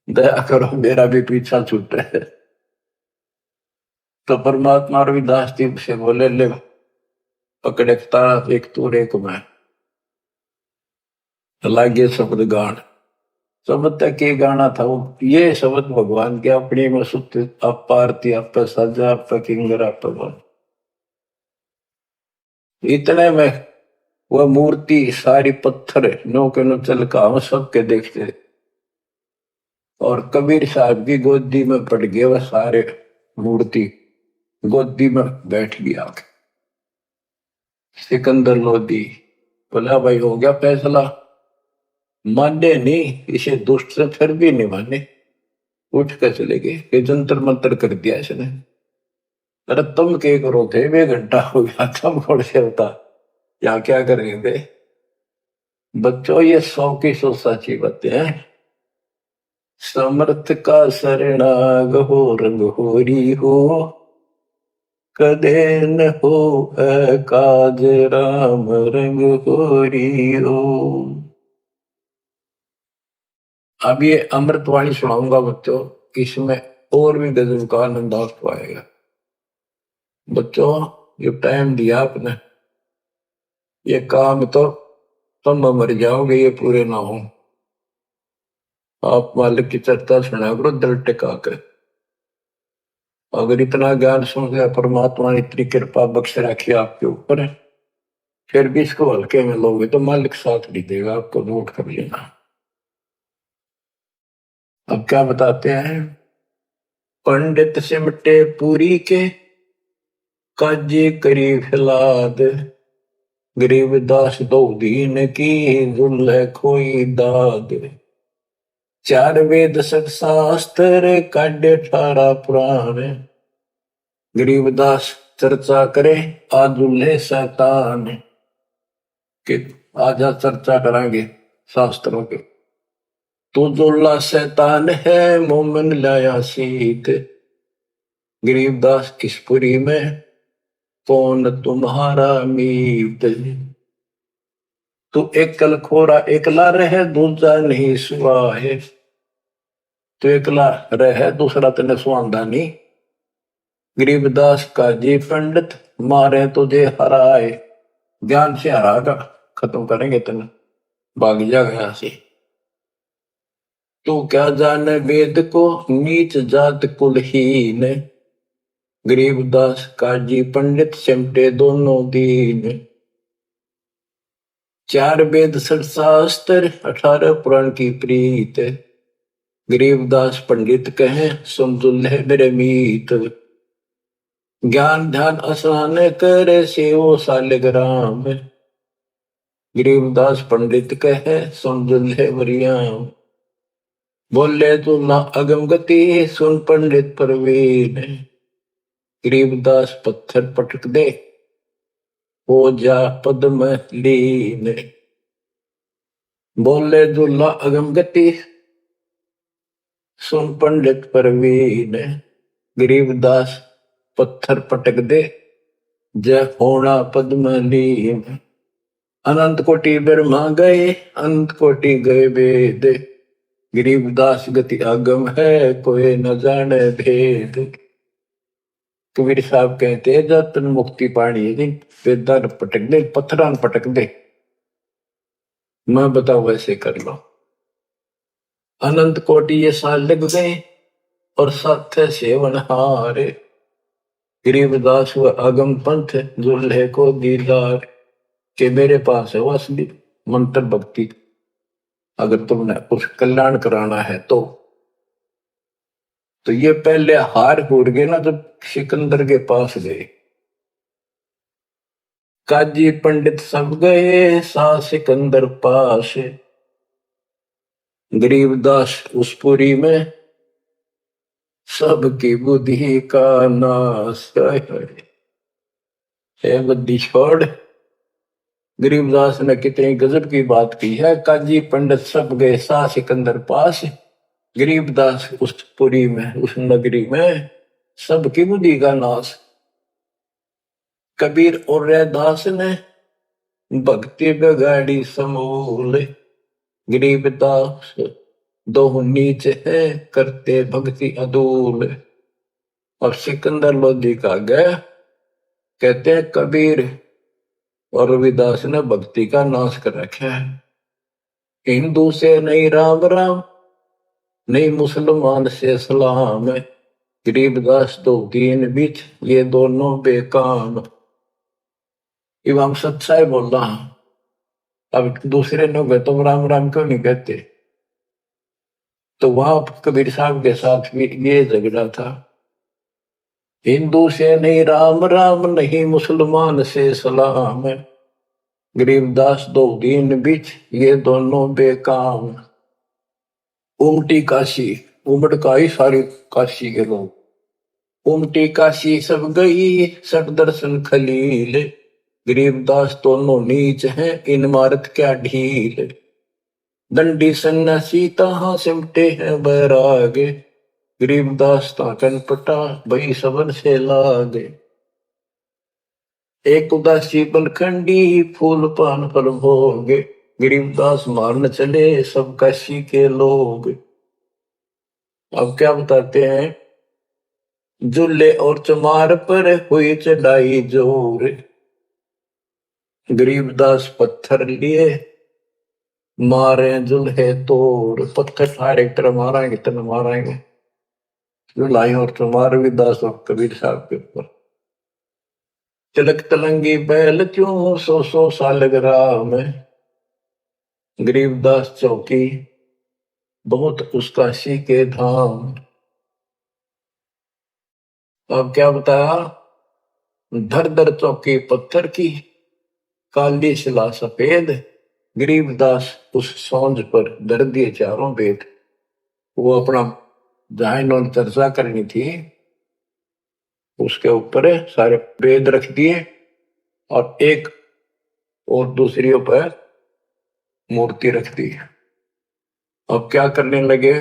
दया करो, मेरा भी पीछा छूट है। तो परमात्मा रविदास जी से बोले ले पकड़े तारा, एक तूर एक मैं, लागे शब्द गान। शब्द तक ये गाना था वो, ये शब्द भगवान के अपनी में सुत आप आरती आप सजा आप किंगर आप, इतने में वह मूर्ति सारी पत्थर नो के नो चल का हम सबके देखते, और कबीर साहब की गोदी में पड़ गए वह सारे मूर्ति, गोदी में बैठ गया। सिकंदर लोधी बोला भाई हो गया फैसला, माने नहीं, इसे दुष्ट से फिर भी नहीं माने, उठ कर चले गए, ये जंतर मंतर कर दिया इसने। अरे तुम क्या करो थे, 1 घंटा हो गया, तुम कौन से होता, या क्या करेंगे बच्चों, ये 100 की 100 सच्ची बातें हैं। समर्थ का शरणाग हो रंग होरी हो, कदे न हो काज राम रंग होरी हो। अब ये अमृतवाणी सुनाऊंगा बच्चों, इसमें और भी गजब का आनंद आपको आएगा। बच्चों ये टाइम दिया आपने, ये काम तो तुम मर जाओगे ये पूरे ना हो। आप मालिक की चर्चा सुना करो दिल टिका कर, अगर इतना ज्ञान सुन गया, परमात्मा ने इतनी कृपा बख्श रखी आपके ऊपर, फिर भी इसको हल्के में लोगे तो मालिक साथ नहीं देगा आपको, नोट कर लेना। अब क्या बताते हैं, पंडित सिमटे पूरी के काजी करी फिलाद, गरीबदास दो दीन की जुल्ह खोई दाद, 4 वेद 6 शास्त्र काढ़े 18 पुराण, गरीबदास चर्चा करे आजुल्हे शैतान के, आज चर्चा करेंगे शास्त्रों के। तू जुल्ला शैतान है मोमिन लाया सीत, गरीबदास किसपुरी में कौन तुम्हारा मीत, तू एकल खोरा एकला रहे दूसरा नहीं सुआ है, तू एकला रहे दूसरा तेने सुआंदा नहीं। गरीबदास का जी पंडित मारे तुझे हराए, ज्ञान से हरा का खत्म करेंगे तेने, भाग जाएगा यहां से। तू क्या जाने वेद को नीच जात कुलहीन, गरीबदास काजी पंडित सिमटे दोनों दीन, 4 वेद 6 शास्त्र 18 पुराण की प्रीत, गरीबदास पंडित कहे सुन दुल्हे मेरे मीत, ज्ञान ध्यान स्नान करे सेवो सालिग्राम, गरीबदास पंडित कहे सुन दुल्हे वरियाम, बोले दुल्हा अगम गति सुन पंडित परवीन, गरीबदास पत्थर पटक दे हो जा पद में लीन, बोले दुल्हा अगम गति सुन पंडित परवीन, गरीबदास पत्थर पटक दे जय होना पद में लीन, अनंत कोटि ब्रह्मा गए अनंत कोटि गए वेद, गरीबदास गति आगम है कोई न जाने भेद। कबीर साहब कहते हैं जब तन मुक्ति पानी वेदान पटक दे, पत्थरान पटक दे, मैं बताऊं वैसे कर लो। अनंत कोटि ये साल लग गए और साथ सेवन हारे, गरीबदास व अगम पंथ दुल्हे को दीदार, के मेरे पास है वो असली मंत्र भक्ति, अगर तुमने कुछ कल्याण कराना है तो ये पहले हार फूट गए ना जब सिकंदर के पास गए। काजी पंडित सब गए सा सिकंदर पास, गरीबदास उस पुरी में सबकी बुद्धि का नाश। है बुद्धि छोड़, गरीबदास ने कितनी गजब की बात की है। काजी पंडित सब गए सा सिकंदर पास, गरीबदास उस पुरी में उस नगरी में सबकी बुद्धि का नाश। कबीर और रैदास ने भक्ति बिगाड़ी समूल, गरीबदास दो नीच है करते भक्ति अदूल। और सिकंदर लोधी का गया कहते हैं कबीर और रविदास ने भक्ति का नाश कर रखा है। हिंदू से नहीं राम राम, नहीं मुसलमान से सलाम, गरीबदास दो दीन बीच ये दोनों बेकाम। इब हम सच्चाई बोल रहा हूं, अब दूसरे लोग तुम राम राम क्यों नहीं कहते। तो वहां कबीर साहब के साथ भी ये झगड़ा था। हिंदू से नहीं राम राम, नहीं मुसलमान से सलाम, गरीबदास दो दीन बीच ये दोनों बेकाम। उमटी काशी, उमड़ का ही सारी काशी के लोग, उमटी काशी सब गई सट दर्शन खलील, गरीबदास दोनों नीच हैं इन मारत क्या ढील। दंडी सन्यासी तहां सिमटे हैं बैराग, गरीबदास ताकन पटा भई सबन से लागे। एक उदासी बनखंडी फूल पान फल भोग, गरीबदास मारन चले सब काशी के लोग। अब क्या बताते हैं, जुल्ले और चमार पर हुई चढ़ाई जोर, गरीबदास पत्थर लिए मारे जुल्हे तोड़। पत्थर सारे तरह मारेंगे तरह मारेंगे, जुलाई और चमार भी दास और कबीर साहब के ऊपर। तिलक तलंगी बैल क्यों सौ सालगिरह में, गरीबदास चौकी बहुत उसका सी के धाम। अब क्या बताया, धर धर चौकी पत्थर की काली शिला सफेद, गरीबदास उस सौंज पर धर दिए चारों वेद। वो अपना जहां इन्होंने चर्चा करनी थी उसके ऊपर सारे वेद रख दिए और एक और दूसरी ऊपर मूर्ति रख दी। अब क्या करने लगे,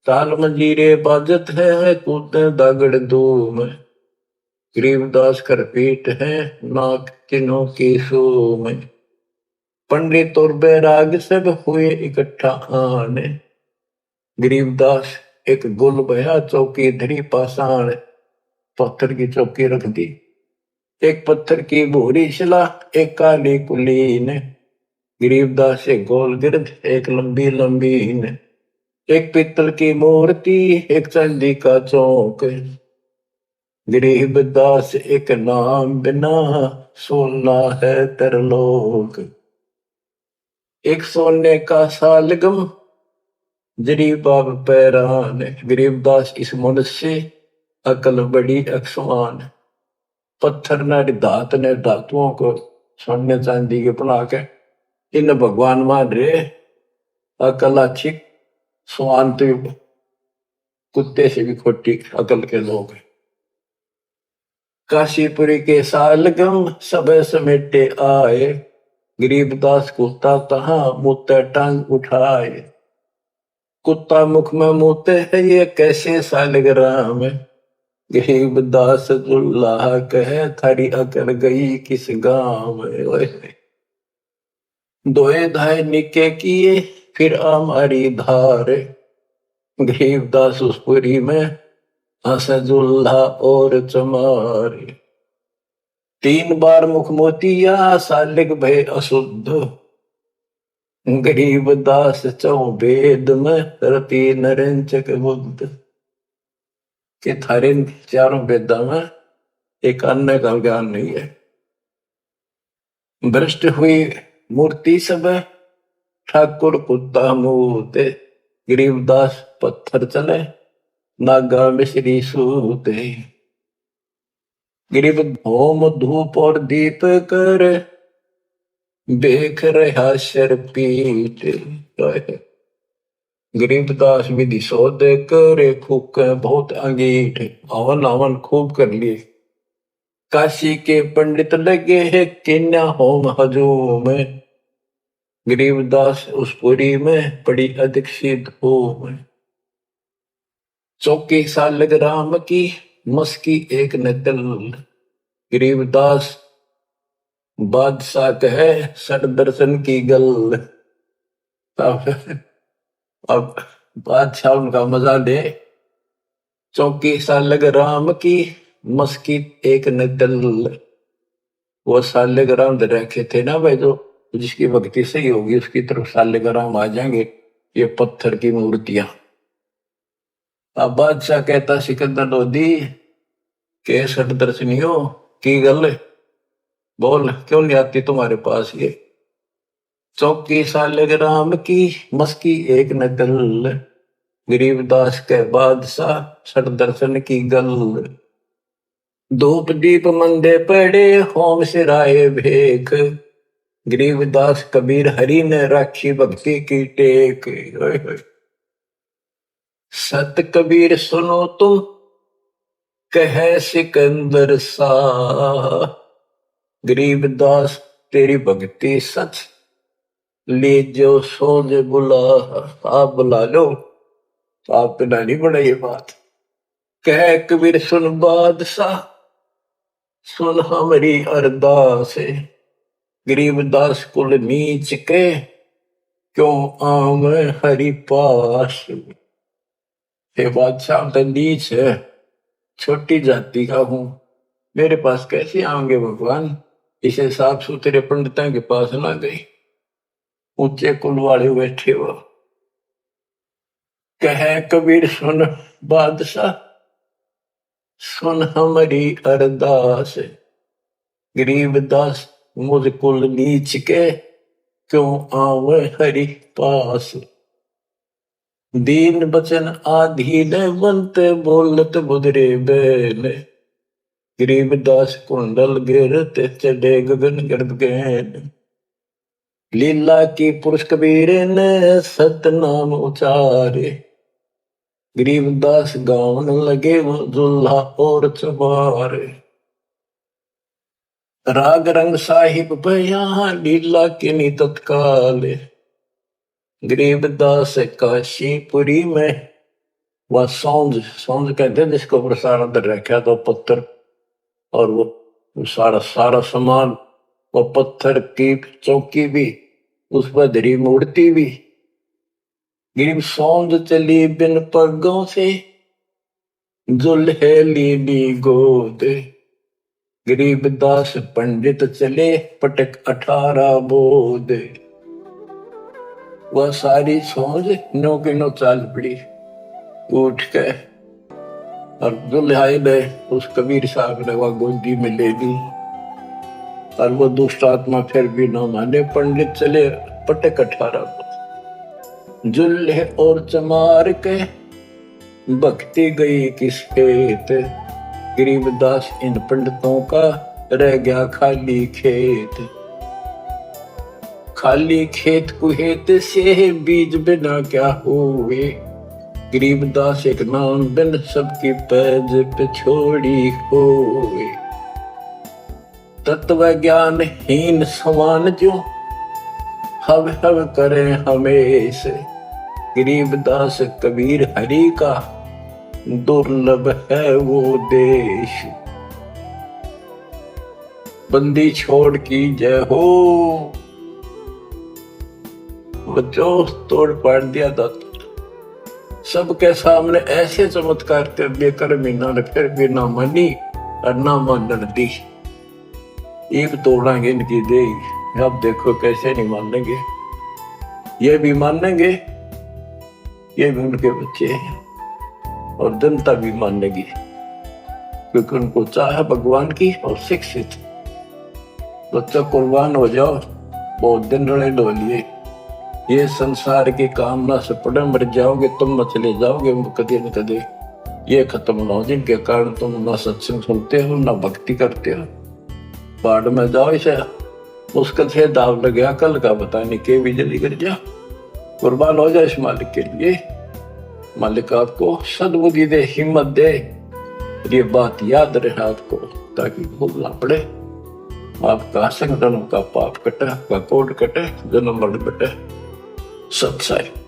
ताल मंजीरे बाजत है कूदे दागड़ धूम, गरीबदास कर पीट है नाक चिन्हों की सूम। पंडित और बैराग सब हुए इकट्ठा आने, गरीबदास एक गुल बया चौकी धरी पाषाण, पत्थर की चौकी रख दी। एक पत्थर की भूरी शिला एक काली कुलीन, गरीबदास एक गोल गिरद एक लंबी लंबीन। एक पित्तल की मूर्ति एक चांदी का चौक, गरीबदास एक नाम बिना सोना है तरलोक। एक सोने का सालगम जरी बाब पैरान, गरीबदास इस मनुष्य अकल बड़ी अक्षमान। पत्थर ने धात ने धातुओं को सोने चांदी के बना के इन भगवान मान रहे, अकल अच्छी स्वांत कुत्ते से भी खोटी अकल के लोग। काशीपुरी के सालगम सब समेटे आए, गरीबदास कुत्ता तहां मुत्ते टांग उठाए। कुत्ता मुख में मुते है ये कैसे सालग्राम, गरीबदास दुल्ला कहे थारी अकल गई किस गांव। दोए धाय निके किए फिर हमारी धार, गरीबदास उस पुरी में हसजुल्ला और चमार। 3 बार मुख मोतिया सालिग भय अशुद्ध, गरीब दास चौ वेद में रति नरेंचक बुद्ध के थारे चारों वेदा में एक अन्य का ज्ञान नहीं है। भ्रष्ट हुई मूर्ति सब ठाकुर कुत्ता मूते गरीबदास पत्थर चले नागा मिश्री सूते। गरीब होम धूप और दीप कर देख रहा शर पीठ। गरीबदास विधि शोध करे फूक बहुत अंगीठ। हवन हवन खूब कर लिए। काशी के पंडित लगे है किन्या होम हजूम। गरीबदास उस पुरी में पड़ी अधिक होम। चौकी सालग राम की मस्की एक नकल। गरीबदास बादशाह कहे सट दर्शन की गल। अब बादशाह उनका मजा ले। चौकी सालग राम की मस्की एक नकल। वो सालग राम रखे थे ना भाई, जो जिसकी भक्ति सही होगी उसकी तरफ सालग राम आ जाएंगे। ये पत्थर की मूर्तियां। अब बादशाह कहता सिकंदर लोधी के सट दर्शनियो की गल बोल क्यों नहीं आती तुम्हारे पास ये। चौकी सालग राम की मस्की एक नकल। गरीबदास के बादशाह सट दर्शन की गल। धूप दीप मंदे पड़े होम सिराए भेख। गरीबदास कबीर हरि ने राखी भक्ति की टेक। सत कबीर सुनो तुम कहे सिकंदर सा। गरीबदास तेरी भक्ति सच ले जो सोच बुला। आप बुला लो तो आप तो नहीं पड़ा ये बात। कह कबीर सुन बादशाह सुन हमारी अरदास। गरीबदास कुल नीच के क्यों आऊं मैं हरि पास। हे बादशाह तो नीच है, छोटी जाति का हूं, मेरे पास कैसे आएंगे भगवान। इसे साफ सुथरे पंडितों के पास ना गई, ऊंचे कुल वाले बैठे हो। कहे कबीर सुन बादशाह सुन हमारी अरदास। गरीबदास मुझ कुल नीच के क्यों आवे हरि पास। दीन बचन आधीन बनते बोलत बुधरे बैल। गरीबदास कुंडल गिरते चढ़े गगन गर्भ गैन। लीला की पुरुष कबीर ने सतनाम उचारे। गरीबदास गावन लगे वो दुल्हा और चमारे। राग रंग साहिब बयां लीला की नी तत्काल। गरीबदास काशीपुरी में वह सौंज सौंज कहते हैं जिसको प्रसारण रखा तो पत्थर और वो सारा सारा सामान, वो पत्थर की चौकी भी उस पर धरी मूर्ति भी। गरीब सौंद चली बिन पगों से जुल्हे लीली गोद। गरीबदास पंडित चले पटक 18 बोध। वह सारी सौंज नो के नो चाल पड़ी उठ के और दुल्हाई ने उस कबीर साहब ने वह गोदी में ले ली। और वो दुष्ट आत्मा फिर भी न माने, पंडित चले पटक 18 बोध। जुल्हे और चमार के भक्ति गई किस खेत। गरीबदास इन पंडितों का रह गया खाली खेत। खाली खेत कुहेत से बीज बिना क्या हुए। गरीबदास एक नाम बिन सबकी पैज पे छोड़ी हुए। तत्व ज्ञान हीन समान जो हव हव करे हमेशा। गरीबदास कबीर हरि का दुर्लभ है वो देश। बंदी छोड़ की जय हो, बच्चों तोड़ पाड़ दिया था। सबके सामने ऐसे चमत्कार कर दिए कर मीना ने फिर भी ना मानी और ना मानन दी। एक तोड़ांगे इनकी दे, अब देखो कैसे नहीं मानेंगे। ये भी मानेंगे, ये भी उनके बच्चे हैं, और जनता भी मानेगी, क्योंकि उनको चाह भगवान की और शिक्षित। बच्चा कुर्बान हो जाओ, बहुत दिन रड़े ढो लिए, ये संसार की कामना से पड़े मर जाओगे, तुम न चले जाओगे कदे न कदे। ये खत्म ना हो, जिनके कारण तुम ना सत्संग सुनते हो ना भक्ति करते हो। पहाड़ में जाओ, इसे मुश्किल से दाव लग गया, कल का पता नहीं के बिजली गिर जा। कुर्बान हो जाए इस मालिक के लिए। मालिक आपको सद्बुद्धि दे, हिम्मत दे, ये बात याद रहे आपको, ताकि भूल ना पड़े। आपका संगठनों का पाप कटे, आपका कोड कटे, जन्म मरण कटे। सत्संग।